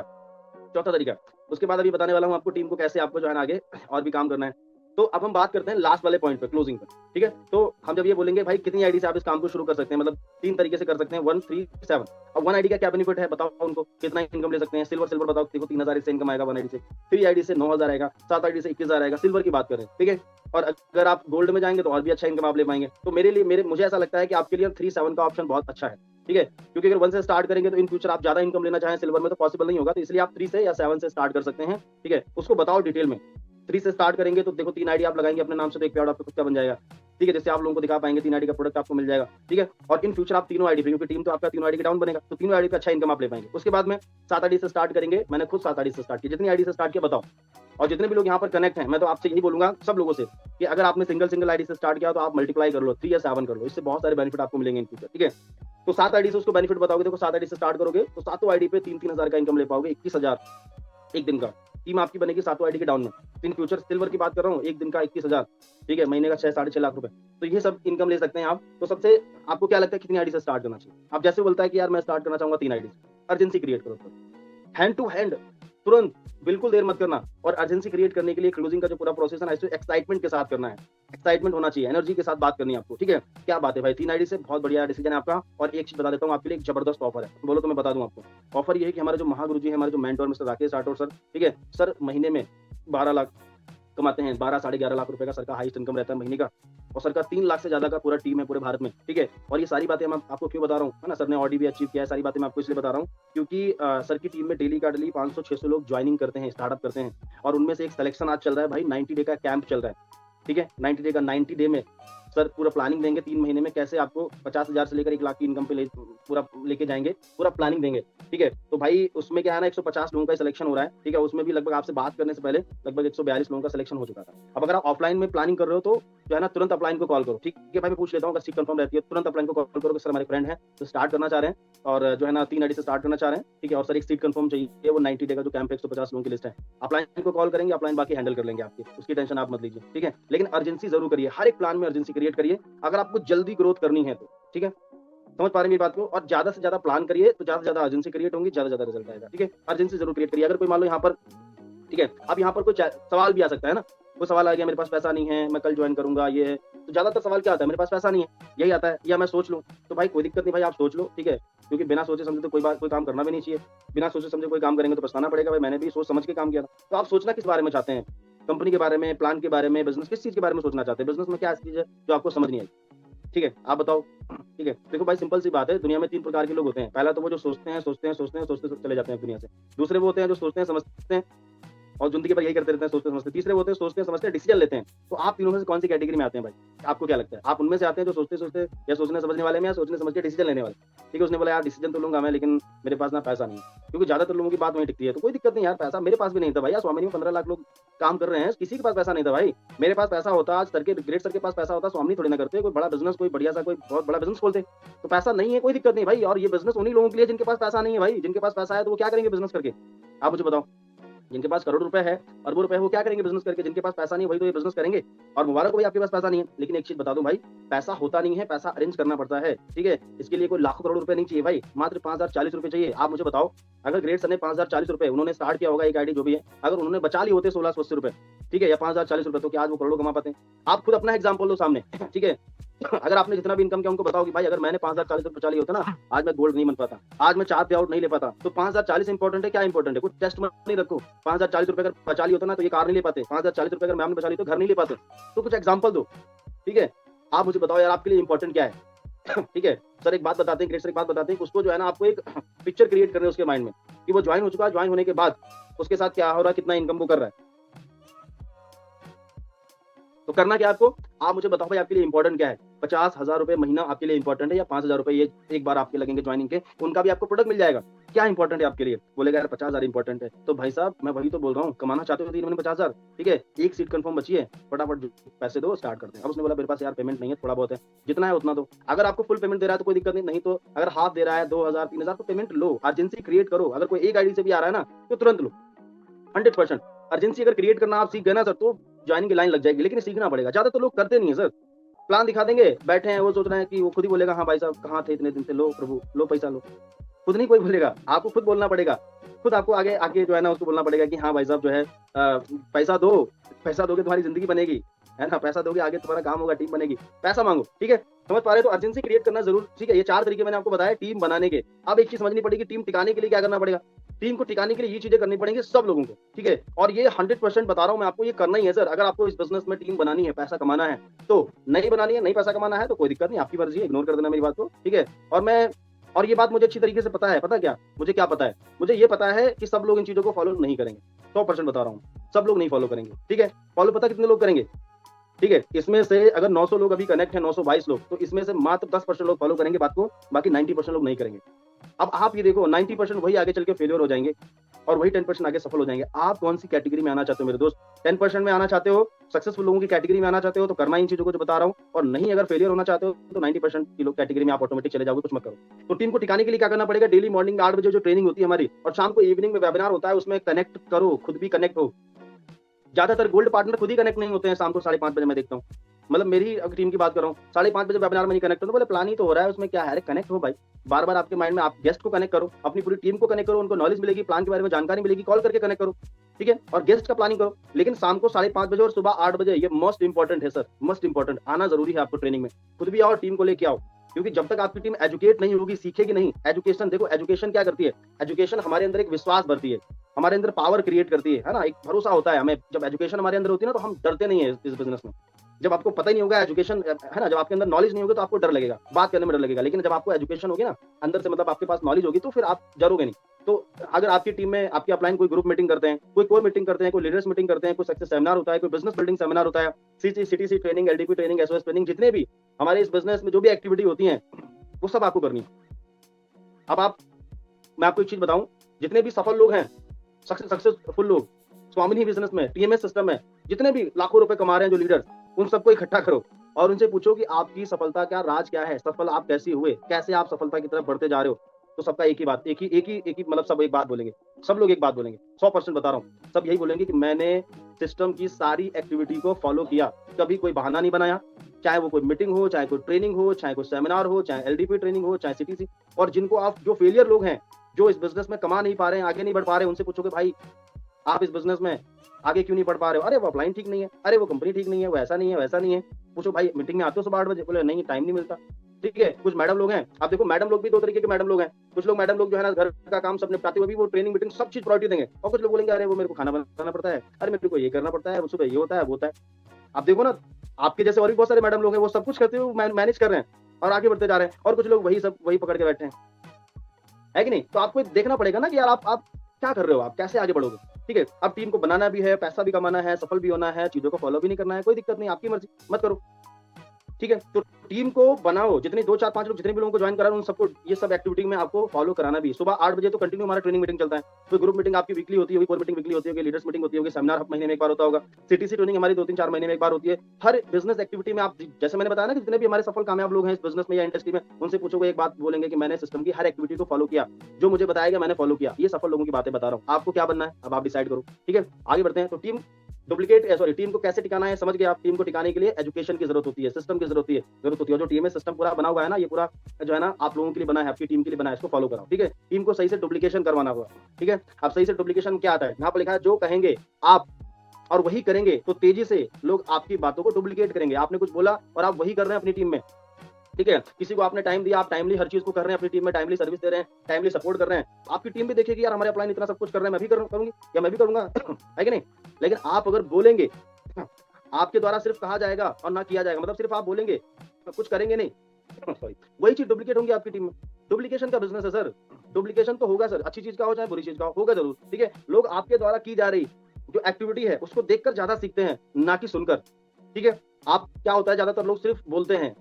चौथा तरीका। उसके बाद अभी बताने वाला हूँ आपको टीम को कैसे आपको जो है ना आगे और भी काम करना है। तो अब हम बात करते हैं लास्ट वाले पॉइंट पे, क्लोजिंग पे, ठीक है। तो हम जब ये बोलेंगे भाई कितनी आईडी से आप इस काम को शुरू कर सकते हैं, मतलब 3 तरीके से कर सकते हैं, 1, 3, 7। अब 1 आईडी का क्या बेनिफिट है बताओ उनको, कितना इनकम ले सकते हैं? सिल्वर बताओ, देखो 3,000 से इनकम आएगा 1 आईडी से, 3 आईडी से 9,000 आएगा, 7 आईडी से 21,000 आएगा, सिल्वर की बात करें, ठीक है। और अगर आप गोल्ड में जाएंगे तो और भी अच्छा इनकम आप ले पाएंगे। तो मुझे ऐसा लगता है कि आपके लिए 3-7 का ऑप्शन बहुत अच्छा है, ठीक है। क्योंकि अगर 1 से स्टार्ट करेंगे तो इन फ्यूचर आप ज्यादा इनकम लेना चाहें सिल्वर में तो पॉसिबल नहीं होगा, तो इसलिए आप 3 से या 7 से स्टार्ट कर सकते हैं, ठीक है। उसको बताओ डिटेल में। 3 से स्टार्ट करेंगे तो देखो 3 आईडी आप लगाएंगे अपने नाम से, तो एक पेड़ आपका खुद का बन जाएगा, ठीक है, जिससे आप लोगों को दिखा पाएंगे, 3 आईडी का प्रोडक्ट आपको मिल जाएगा, ठीक है। और इन फ्यूचर आप तीनों आईडी पे, क्योंकि टीम तो आपका तीनों आईडी के डाउन बनेगा, तो तीनों आईडी पे अच्छा इनकम आप ले पाएंगे। उसके बाद में 7 आईडी से स्टार्ट करेंगे, मैंने खुद 7 आईडी से स्टार्ट किया, जितनी आईडी से स्टार्ट किया बताओ। और जितने भी लोग यहाँ पर कनेक्ट हैं, मैं तो आपसे यही बोलूंगा सब लोगों से कि अगर आपने सिंगल आईडी से स्टार्ट किया तो आप मल्टीप्लाई कर लो, 3 या 7 कर लो, इससे बहुत सारे बेनिफिट आपको मिलेंगे इन फ्यूचर, ठीक है। तो 7 आईडी से उसको बेनिफिट बताओगे, देखो 7 आईडी से स्टार्ट करोगे तो 7 आईडी पे 3-3 हजार का इनकम ले पाओगे, 21,000 एक दिन का, टीम आपकी बनेगी 7 आईडी के डाउन में। इन फ्यूचर सिल्वर की बात कर रहा हूँ, एक दिन का 21,000, ठीक है, महीने का 6-6.5 लाख रुपए, तो ये सब इनकम ले सकते हैं आप। तो सबसे आपको क्या लगता है कितनी आईडी से स्टार्ट करना चाहिए? आप जैसे बोलता है कि यार मैं स्टार्ट करना चाहूंगा 3 आईडी से, अर्जेंसी क्रिएट करो, हैंड टू हैंड, तुरंत, बिल्कुल देर मत करना। और अर्जेंसी क्रिएट करने के लिए क्लोजिंग का जो पूरा प्रोसेस है ना, इसे एक्साइटमेंट के साथ करना है, एक्साइटमेंट होना चाहिए, एनर्जी के साथ बात करनी है आपको, ठीक है। क्या बात है भाई, 3 आईडी से बहुत बढ़िया डिसीजन है आपका। और एक चीज बता देता हूँ आपके लिए, एक जबरदस्त ऑफर है, बोलो तो मैं बता दूं आपको। ऑफर ये है कि हमारे जो महागुरु जी है, हमारे जो mentor mister Rakesh Rathore sir, ठीक है सर, महीने में 12 लाख कमाते हैं, 12-11.5 लाख रुपए का सर का हाईएस्ट इनकम रहता है महीने का। और सर का 3 लाख से ज्यादा का पूरा टीम है पूरे भारत में, ठीक है। और ये सारी बातें मैं आपको क्यों बता रहा हूँ, है ना, सर ने ऑडी भी अचीव किया है, सारी बातें मैं आपको इसलिए बता रहा हूँ क्योंकि सर की टीम में डेली का डेली 500-600 लोग ज्वाइनिंग करते हैं, स्टार्टअप करते हैं। और उनमें से एक सिलेक्शन आज चल रहा है भाई, 90 डे का कैंप चल रहा है, ठीक है, 90 डे का, 90 डे में सर पूरा प्लानिंग देंगे 3 महीने में, कैसे आपको 50,000 से लेकर 1 लाख की इनकम पे पूरा लेके जाएंगे, पूरा प्लानिंग देंगे, ठीक है। तो भाई उसमें क्या है ना, 150 लोगों का सिलेक्शन हो रहा है, ठीक है। उसमें भी लगभग आपसे बात करने से पहले लगभग 142 लोगों का सिलेक्शन हो चुका था। अब अगर आप ऑफलाइन में प्लानिंग कर रहे हो तो जो है ना, तुरंत अपलाइन को कॉल करो, ठीक है भाई, मैं पूछ लेता हूँ, अगर सीट कंफर्म रहती है तुरंत अपलाइन को कॉल करो कि सर हमारे फ्रेंड है तो स्टार्ट करना चाह रहे हैं और जो है ना 3 आईडी से स्टार्ट करना चाह रहे हैं, ठीक है। और सर एक सीट कंफर्म चाहिए, वो 90 डे का जो कैंप 150 लोगों की लिस्ट है, अपलाइन को कॉल करेंगे, अपलाइन बाकी हैंडल कर लेंगे आपकी, उसकी टेंशन आप मत लीजिए, ठीक है। लेकिन अर्जेंसी जरूर करिए, हर एक प्लान में अर्जेंसी क्रिएट करिए अगर आपको जल्दी ग्रोथ करनी है तो, ठीक है। समझ पा रहे हैं मेरी बात को? और ज्यादा से ज्यादा प्लान करिए तो ज्यादा से ज्यादा अर्जेंसी क्रिएट होंगी, ज्यादा से ज्यादा रिजल्ट आएगा, ठीक है। अर्जेंसी जरूर क्रिएट करिए। अगर कोई मान लो यहाँ पर, ठीक है, अब यहाँ पर कोई सवाल भी आ सकता है ना, कोई सवाल आ गया मेरे पास पैसा नहीं है, मैं कल ज्वाइन करूंगा, ये है, तो ज्यादातर सवाल क्या आता है, मेरे पास पैसा नहीं है, यही आता है, या मैं सोच लूं। तो भाई कोई दिक्कत नहीं भाई, आप सोच लो, ठीक है, क्योंकि बिना सोचे समझे तो कोई काम करना भी नहीं चाहिए। बिना सोचे समझे कोई काम करेंगे तो पछताना पड़ेगा भाई, मैंने भी सोच समझ के काम किया था। तो आप सोचना किस बारे में चाहते हैं, कंपनी के बारे में, प्लान के बारे में, बिजनेस किस चीज के बारे में सोचना चाहते हैं, बिजनेस में क्या ऐसी चीज है जो आपको समझ नहीं आई, ठीक है, आप बताओ, ठीक है। देखो भाई सिंपल सी बात है, दुनिया में 3 प्रकार के लोग होते हैं। पहला तो वो जो सोचते चले जाते हैं दुनिया से। दूसरे वो होते हैं जो सोचते हैं समझते हैं और जिंदगी पर यही करते रहते हैं, सोचते समझते। तीसरे वो होते हैं सोचते हैं समझते हैं, डिसीजन लेते हैं। तो आप तीनों में से कौन सी कैटेगरी में आते हैं भाई? आपको क्या लगता है, आप उनमें से आते हैं जो सोचते या सोचने समझने वाले में, या सोचने समझ के डिसीजन लेने वाले? ठीक है, उसने बोला यार डिसीजन तो लूंगा मैं, लेकिन मेरे पास ना पैसा नहीं है, क्योंकि ज्यादातर लोगों की बात वहीं टिकती है। तो कोई दिक्कत नहीं यार, पैसा मेरे पास भी नहीं था भाई, स्वामी में 15 लाख लोग काम कर रहे हैं, किसी के पास पैसा नहीं था भाई। मेरे पास पैसा होता, आज सर के ग्रेट सर के पास पैसा होता, स्वामी थोड़ी ना करते, कोई बड़ा बिजनेस, कोई बढ़िया सा कोई बहुत बड़ा बिजनेस खोलते। तो पैसा नहीं है, कोई दिक्कत नहीं भाई। और ये बिजनेस उन्हीं लोगों के लिए जिनके पास पैसा नहीं है भाई। जिनके पास पैसा है तो वो क्या करेंगे बिजनेस करके, आप मुझे बताओ। जिनके पास करोड़ रुपए है, अरबों रुपए, वो क्या करेंगे बिजनेस करके? जिनके पास पैसा नहीं वही तो ये बिजनेस करेंगे। और मुबारक हो भाई आपके पास पैसा नहीं है, लेकिन एक चीज बता दूं भाई, पैसा होता नहीं है, पैसा अरेंज करना पड़ता है, ठीक है। इसके लिए कोई लाखों करोड़ रुपए नहीं चाहिए भाई, मात्र 5,040 रुपए चाहिए। आप मुझे बताओ, अगर ग्रेट सर ने 5,040 रुपए, उन्होंने स्टार्ट किया होगा एक आईडी जो भी है, अगर उन्होंने बचा लिए होते 1680 रुपए, ठीक है, या 5,040 रुपए, तो क्या आज वो करोड़ों कमा पाते हैं? आप खुद अपना एग्जाम्पल लो सामने, ठीक है। अगर आपने जितना भी इनकम किया उनको बताओ कि भाई अगर मैंने 5,040 रुपए बचा लिए होते ना, आज मैं गोल्ड नहीं बन पाता, आज मैं चार्ट पे आउट नहीं ले पाता। तो 5,040 इंपॉर्टेंट है, क्या इंपॉर्टेंट है? कुछ टेस्ट में नहीं रखो। 5,040 रुपए अगर बचा लिए होता ना तो ये कार नहीं ले पाते। 5,040 रुपए अगर मैम ने बचा ली तो घर नहीं ले पाते। तो कुछ एग्जाम्पल दो, ठीक है। आप मुझे बताओ यार आपके लिए इंपॉर्टेंट क्या है? ठीक है, सर एक बात बताते हैं, ग्रेट सर एक बात बताते हैं, उसको जो है ना आपको एक पिक्चर क्रिएट करनी है उसके माइंड में कि वो ज्वाइन हो चुका है, ज्वाइन होने के बाद उसके साथ क्या हो रहा है, कितना इनकम वो कर रहा है। तो करना क्या आपको, आप मुझे बताओ भाई आपके लिए इंपॉर्टेंट क्या है? 50,000 रुपए महीना आपके लिए इंपॉर्टेंट है, या 5,000 रुपए ये एक बार आपके लगेंगे ज्वाइनिंग के, उनका भी आपको प्रोडक्ट मिल जाएगा। क्या इंपॉर्टेंट है आपके लिए? बोलेगा यार 50,000 इंपॉर्टेंट है। तो भाई साहब मैं वही तो बोल रहा हूँ, कमाना चाहते हो 3 महीने 50,000, ठीक है, एक सीट कंफर्म बची है, फटाफट पैसे दो, स्टार्ट करते हैं। अब उसने बोला मेरे पास यार पेमेंट नहीं है, थोड़ा बहुत है, जितना है उतना दो। अगर आपको फुल पेमेंट दे रहा है तो कोई दिक्कत नहीं तो अगर हाफ दे रहा है 2,000 3,000 तो पेमेंट लो, अर्जेंसी क्रिएट करो। अगर कोई एक आईडी से भी आ रहा है ना तो तुरंत लो, 100%। अर्जेंसी अगर क्रिएट करना आप सीख गए ना सर, तो ज्वाइनिंग की लाइन लग जाएगी, लेकिन सीखना पड़ेगा। ज्यादा तो लोग करते नहीं है सर, प्लान दिखा देंगे, बैठे हैं, वो सोच रहे हैं कि वो खुद ही बोलेगा हाँ भाई साहब कहाँ थे इतने दिन से, लो प्रभु लो पैसा लो। खुद नहीं कोई बोलेगा, आपको खुद बोलना पड़ेगा। खुद आपको आगे आगे जो है ना उसको बोलना पड़ेगा कि हाँ भाई साहब जो है पैसा दो, पैसा दोगे तुम्हारी जिंदगी बनेगी, है ना, पैसा दोगे आगे तुम्हारा काम होगा, टीम बनेगी, पैसा मांगो, ठीक है। समझ पा रहे हो? तो अर्जेंसी क्रिएट करना जरूर, ठीक है। ये 4 तरीके मैंने आपको बताया टीम बनाने के। अब एक चीज समझनी पड़ेगी, टीम टिकाने के लिए क्या करना पड़ेगा। टीम को टिकाने के लिए ये चीजें करनी पड़ेंगी सब लोगों को, ठीक है। और ये 100% बता रहा हूं मैं आपको, ये करना ही है सर। अगर आपको इस बिजनेस में टीम बनानी है, पैसा कमाना है, तो नहीं बनानी है, नहीं पैसा कमाना है तो कोई दिक्कत नहीं, आपकी मर्जी है, इग्नोर कर देना मेरी बात को, ठीक है। और ये बात मुझे अच्छी तरीके से पता है। पता क्या मुझे क्या पता है? मुझे ये पता है कि सब लोग इन चीजों को फॉलो नहीं करेंगे, 100% बता रहा हूँ, सब लोग नहीं फॉलो करेंगे, ठीक है। फॉलो पता कितने लोग करेंगे, ठीक है। इसमें से अगर 900 लोग अभी कनेक्ट है, 922 लोग, तो इसमें से मात्र 10% लोग फॉलो करेंगे बात को, बाकी 90% लोग नहीं करेंगे। अब आप ये देखो 90% वही आगे चल के फेलियर हो जाएंगे, और वही 10% आगे सफल हो जाएंगे। आप कौन सी कैटेगरी में आना चाहते हो मेरे दोस्त? 10% में आना चाहते हो, सक्सेसफुल लोगों की कैटेगरी में आना चाहते हो, तो करना इन चीजों को जो बता रहा हूँ। और नहीं अगर फेलियर होना चाहते हो तो 90% की लोग कैटेगरी में आप ऑटोमेटिक चले जाओगे, कुछ मत करो। तो टीम को टिकाने के लिए क्या करना पड़ेगा? डेली मॉर्निंग 8 बजे जो ट्रेनिंग होती है हमारी, और शाम को इवनिंग में वेबिनार होता है, उसमें कनेक्ट करो, खुद भी कनेक्ट हो। ज्यादातर गोल्ड पार्टनर खुद ही कनेक्ट नहीं होते हैं शाम को 5:30 बजे, मैं देखता हूँ। मतलब मेरी टीम की बात कर रहा हूँ, 5:30 बजे वेबिनार में नहीं कनेक्ट हो, तो बोले प्लान ही तो हो रहा है, उसमें क्या है? अरे कनेक्ट हो भाई। बार बार आपके माइंड में आप गेस्ट को कनेक्ट करो, अपनी पूरी टीम को कनेक्ट करो, उनको नॉलेज मिलेगी, प्लान के बारे में जानकारी मिलेगी, कॉल करके कनेक्ट करो, ठीक है, और गेस्ट का प्लानिंग करो। लेकिन शाम को 5:30 बजे और सुबह 8 बजे, ये मोस्ट इंपॉर्टेंट है सर, मोस्ट इंपॉर्टेंट, आना जरूरी है आपको ट्रेनिंग में। खुद भी आओ, टीम को लेके आओ, क्योंकि जब तक आपकी टीम एजुकेट नहीं होगी, सीखेगी नहीं। एजुकेशन देखो, एजुकेशन क्या करती है? एजुकेशन हमारे अंदर एक विश्वास भरती है, हमारे अंदर पावर क्रिएट करती है ना, एक भरोसा होता है हमें। जब एजुकेशन हमारे अंदर होती है ना, तो हम डरते नहीं है इस बिजनेस में। जब आपको पता ही नहीं होगा एजुकेशन है ना, जब आपके अंदर नॉलेज नहीं होगी तो आपको डर लगेगा, बात करने में डर लगेगा। लेकिन जब आपको एजुकेशन होगी ना अंदर से, मतलब आपके पास नॉलेज होगी, तो फिर आप डरोगे नहीं। तो अगर आपकी टीम में आपकी अपलाइन कोई ग्रुप मीटिंग करते हैं, कोई कोर मीटिंग करते हैं, कोई लीडर्स मीटिंग करते हैं, कोई सक्सेस सेमिनार होता है, कोई बिजनेस बिल्डिंग सेमिनार होता है, CTC training, LDP training, SOS training, जितने भी हमारे इस बिजनेस में जो भी एक्टिविटी होती है, वो सब आपको करनी है। अब मैं आपको एक चीज बताऊं, जितने भी सफल लोग हैं, सक्सेसफुल लोग, स्वामिनी बिजनेस में, टीएमएस सिस्टम में, जितने भी लाखों रुपए कमा रहे हैं जो लीडर्स, उन सबको इकट्ठा करो और उनसे पूछो कि आपकी सफलता क्या, राज क्या है, सफल आप कैसे हुए, कैसे आप सफलता की तरफ बढ़ते जा रहे हो। तो सबका एक ही बात, एक ही मतलब सब एक बात बोलेंगे, सब लोग एक बात बोलेंगे, 100% बता रहा हूँ। सब यही बोलेंगे कि मैंने सिस्टम की सारी एक्टिविटी को फॉलो किया, कभी कोई बहाना नहीं बनाया, चाहे वो कोई मीटिंग हो, चाहे कोई ट्रेनिंग हो, चाहे कोई सेमिनार हो, चाहे एलडीपी ट्रेनिंग हो, चाहे सीटीसी। और जिनको आप, जो फेलियर लोग हैं, जो इस बिजनेस में कमा नहीं पा रहे हैं, आगे नहीं बढ़ पा रहे हैं, उनसे पूछोगे भाई आप इस बिजनेस में आगे क्यों नहीं बढ़ पा रहे हो? अरे वो अपलाइन ठीक नहीं है, अरे वो कंपनी ठीक नहीं है, वो ऐसा नहीं है, वैसा नहीं है। पूछो भाई मीटिंग में आते हो सुबह 8 बजे? बोले नहीं, टाइम नहीं मिलता। ठीक है, कुछ मैडम लोग हैं, आप देखो मैडम लोग भी दो तरीके के मैडम लोग हैं। कुछ लोग मैडम लोग जो है ना, घर का काम सब निपटाते हुए भी वो ट्रेनिंग मीटिंग सब चीज प्रायोरिटी देंगे, और कुछ लोग बोलेंगे अरे वो मेरे को खाना बनाना पड़ता है, अरे मेरे को ये करना पड़ता है, सुबह ये होता है, वो होता है। आप देखो ना, आपके जैसे और भी बहुत सारे मैडम लोग हैं, वो सब कुछ करते हुए मैनेज कर रहे हैं और आगे बढ़ते जा रहे हैं, और कुछ लोग वही पकड़ के बैठे हैं, है कि नहीं? तो आपको देखना पड़ेगा ना कि यार आप क्या कर रहे हो, आप कैसे आगे बढ़ोगे। ठीक है, अब टीम को बनाना भी है, पैसा भी कमाना है, सफल भी होना है, चीजों को फॉलो भी नहीं करना है, कोई दिक्कत नहीं, आपकी मर्जी, मत करो। ठीक है, तो टीम को बनाओ, जितने 2 4 5 लोग जितने भी लोगों को ज्वाइन करा उन सबको ये सब एक्टिविटी में आपको फॉलो कराना भी। सुबह 8 बजे तो कंटिन्यू हमारा ट्रेनिंग मीटिंग चलता है। कोई ग्रुप मीटिंग आपकी वीकली होती होगी, कोर मीटिंग वीकली होती होगी, लीडर्स मीटिंग होती होगी, सेमिनार महीने में एक बार होता होगा, सीटीसी ट्रेनिंग हमारी 2-3-4 महीने में एक बार होती है। हर बिजनेस एक्टिविटी में आप, जैसे मैंने बताया ना, जितने भी हमारे सफल कामयाब लोग हैं इस बिजनेस में या इंडस्ट्री में, उनसे पूछोगे एक बात बोलेंगे कि मैंने सिस्टम की हर एक्टिविटी को फॉलो किया, जो मुझे बताया गया मैंने फॉलो किया। ये सफल लोगों की बातें बता रहा हूँ। आपको क्या बनना है अब आप डिसाइड करो। ठीक है, आगे बढ़ते हैं। तो टीम को कैसे टिकाना है समझ गए आप। टीम को टिकाने के लिए एजुकेशन की जरूरत होती है, सिस्टम की जरूरत होती है। जो टीएमएस सिस्टम पूरा बना हुआ है ना, ये पूरा जो है ना आप लोगों के लिए बना है, आपकी टीम के लिए बना है, इसको फॉलो कराओ। ठीक है, टीम को सही से डुप्लीकेशन करवाना होगा। ठीक है, अब सही से डुप्लीकेशन क्या आता है, यहाँ पर लिखा है जो कहेंगे आप और वही करेंगे, तो तेजी से लोग आपकी बातों को डुप्लीकेट करेंगे। आपने कुछ बोला और आप वही कर रहे हैं अपनी टीम में। ठीक है, किसी को आपने टाइम दिया, आप टाइमली हर चीज को कर रहे हैं, अपनी टीम में टाइमली सर्विस दे रहे हैं, टाइमली सपोर्ट कर रहे हैं, आपकी टीम भी देखेगी यार हमारे अपलाइन इतना सब कुछ कर रहे हैं, मैं भी करूंगी या मैं भी करूंगा है कि नहीं? लेकिन आप अगर बोलेंगे, आपके द्वारा सिर्फ कहा जाएगा और ना किया जाएगा, मतलब सिर्फ आप बोलेंगे कुछ करेंगे नहीं, सॉरी, वही चीज डुप्लीकेट होंगी आपकी टीम में। डुप्लीकेशन का बिजनेस है सर, डुप्लीकेशन तो होगा सर, अच्छी चीज का हो चाहे बुरी चीज का होगा जरूर। ठीक है, लोग आपके द्वारा की जा रही जो एक्टिविटी है उसको देखकर ज्यादा सीखते हैं, ना कि सुनकर। ठीक है, आप क्या होता है, ज्यादातर लोग सिर्फ बोलते हैं,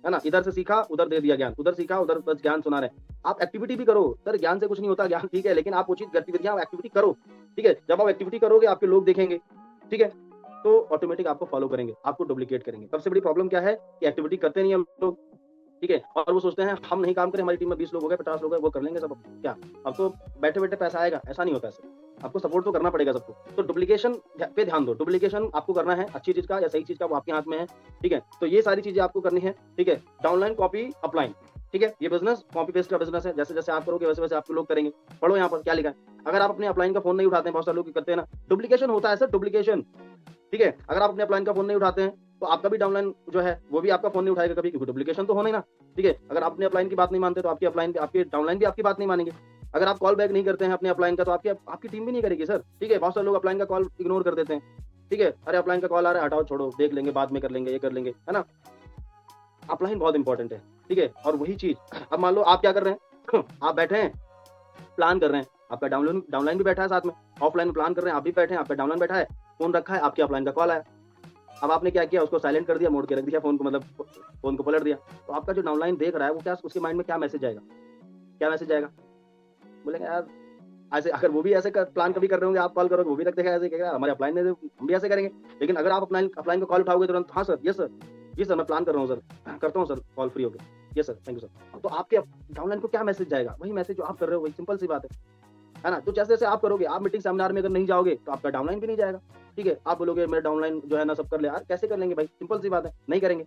है ना, इधर से सीखा उधर दे दिया ज्ञान, उधर सीखा उधर बस ज्ञान सुना रहे। आप एक्टिविटी भी करो सर, ज्ञान से कुछ नहीं होता, ज्ञान ठीक है, लेकिन आप उचित गतिविधियां एक्टिविटी करो। ठीक है, जब आप एक्टिविटी करोगे आपके लोग देखेंगे, ठीक है, तो ऑटोमेटिक आपको फॉलो करेंगे, आपको डुप्लीकेट करेंगे। सबसे बड़ी प्रॉब्लम क्या है कि एक्टिविटी करते नहीं हम लोग। ठीक है, और वो सोचते हैं हम नहीं काम करें, हमारी टीम में 20 लोग हो गए, 50 लोग हैं, वो कर लेंगे सब। क्या अब तो बैठे बैठे पैसा आएगा? ऐसा नहीं होता है सर, आपको सपोर्ट तो करना पड़ेगा सबको। तो डुप्लीकेशन पे ध्यान दो, डुप्लीकेशन आपको करना है अच्छी चीज का या सही चीज का, वो आपके हाथ में है। ठीक है, तो ये सारी चीजें आपको करनी है। ठीक है, डाउनलाइन कॉपी अपलाइन। ठीक है, ये बिजनेस कॉपी पेस्ट का बिजनेस है, जैसे जैसे आप करोगे वैसे वैसे आपके लोग करेंगे। पढ़ो यहाँ पर क्या लिखा है। अगर आप अपने अपलाइन का फोन नहीं उठाते हैं, बहुत सारे लोग करते हैं ना, डुप्लीकेशन होता है सर, डुप्लीकेशन। ठीक है, अगर आप अपने अपलाइन का फोन नहीं उठाते हैं तो आपका भी डाउनलाइन जो है वो भी आपका फोन नहीं उठाएगा कभी, क्योंकि डुप्लीकेशन तो होना ही ना। ठीक है, अगर आप अपने अपलाइन की बात नहीं मानते तो आपकी अपलाइन आपके डाउनलाइन भी आपकी बात नहीं मानेंगे। अगर आप कॉल बैक नहीं करते हैं अपने अपलाइन का तो आपकी टीम भी नहीं करेगी सर। ठीक है, बहुत सारे लोग अपलाइन का कॉल इग्नोर कर देते हैं। ठीक है, अरे अपलाइन का कॉल आ रहा है, हटाओ छोड़ो, देख लेंगे बाद में, कर लेंगे, ये कर लेंगे, है ना। अपलाइन बहुत इंपॉर्टेंट है। ठीक है, और वही चीज अब मान लो आप क्या कर रहे हैं आप बैठे हैं प्लान कर रहे हैं, आपका डाउनलाइन भी बैठा है साथ में, ऑफलाइन में प्लान कर रहे हैं, आप भी बैठे हैं, आपका डाउनलाइन बैठा है, फोन रखा है, आपके अपलाइन का कॉल आया। अब आपने क्या किया, उसको साइलेंट कर दिया, मोड़ के रख दिया फोन को, मतलब फोन को पलट दिया। तो आपका जो डाउनलाइन देख रहा है वो क्या, उसके माइंड में क्या मैसेज आएगा, क्या मैसेज आएगा? बोलेंगे यार ऐसे अगर वो भी ऐसे प्लान कभी कर रहे होंगे, आप कॉल करोगे वो भी लगता है ऐसे कहेगा हमारे अपलाइन ने, हम भी ऐसे करेंगे। लेकिन अगर आप अपलाइन अपलाइन का कॉल उठाओगे तुरंत, हाँ सर, यस सर, जी सर मैं प्लान कर रहा हूँ सर, करता हूँ सर कॉल फ्री होके, yes sir, thank you sir. तो आपके डाउनलाइन को क्या मैसेज जाएगा? वही मैसेज जो आप कर रहे हो, वही सिंपल सी बात है ना? तो जैसे-जैसे आप करोगे, आप मीटिंग सेमिनार में अगर नहीं जाओगे, तो आपका डाउनलाइन भी नहीं जाएगा, ठीक है? आप बोलोगे मेरा डाउनलाइन जो है ना सब कर ले, यार कैसे कर लेंगे भाई? सिंपल सी बात है, नहीं करेंगे,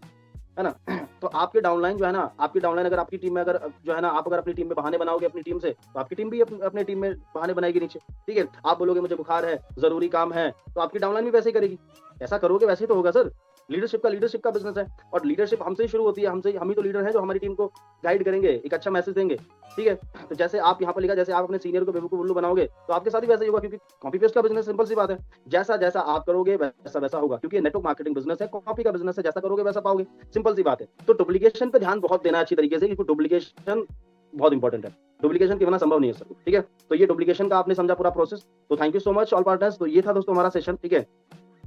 है ना? तो आपके डाउनलाइन जो है ना, आपकी डाउनलाइन अगर आपकी टीम में अगर जो है ना, आप अगर अपनी टीम में बहाने बनाओगे अपनी टीम से, तो आपकी टीम भी अपनी टीम में बहाने बनाएगी नीचे, ठीक है? आप बोलोगे मुझे बुखार है, ज़रूरी काम है, तो आपकी डाउनलाइन भी वैसे ही करेगी। ऐसा करोगे वैसे ही तो होगा सर। लीडरशिप का बिज़नेस है और लीडरशिप हमसे ही शुरू होती है, हम ही तो लीडर हैं जो हमारी टीम को गाइड करेंगे, एक अच्छा मैसेज देंगे, ठीक है? तो जैसे आप यहाँ पर लिखा, जैसे आप अपने सीनियर को बेवकूफ़ उल्लू बनाओगे, तो आपके साथ भी वैसा ही होगा, क्योंकि कॉपी पेस्ट का बिज़नेस सिंपल सी बात है। जैसा-जैसा आप करोगे वैसा-वैसा होगा, क्योंकि ये नेटवर्क मार्केटिंग बिज़नेस है, कॉपी का बिज़नेस है, जैसा करोगे वैसा पाओगे, सिंपल सी बात है। तो डुप्लीकेशन पे ध्यान बहुत देना है अच्छी तरीके से, क्योंकि डुप्लीकेशन बहुत इंपॉर्टेंट है। डुप्लीकेशन के बिना संभव नहीं है सर, ठीक है? तो ये डुप्लीकेशन का आपने समझा पूरा प्रोसेस, तो thank you so much all partners. तो ये था दोस्तों हमारा सेशन, ठीक है?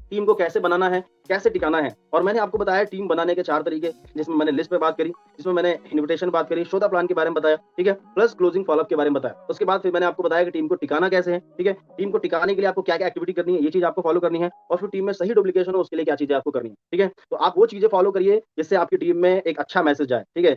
टीम को कैसे बनाना है, कैसे टिकाना है, और मैंने आपको बताया टीम बनाने के 4 तरीके, जिसमें मैंने लिस्ट पे बात करी, जिसमें मैंने इन्विटेशन बात करी, शो द प्लान के बारे में बताया, ठीक है? प्लस क्लोजिंग फॉलोअप के बारे में बताया। उसके बाद फिर मैंने आपको बताया कि टीम को टिकाना कैसे है, ठीक है? टीम को टिकाने के लिए आपको क्या-क्या एक्टिविटी करनी है, ये चीज़ आपको फॉलो करनी है, और फिर टीम में सही डुप्लीकेशन हो उसके लिए क्या चीज़ें आपको करनी है, ठीक है? तो आप वो चीज़ें फॉलो करिए जिससे आपकी टीम में एक अच्छा मैसेज जाए, ठीक है?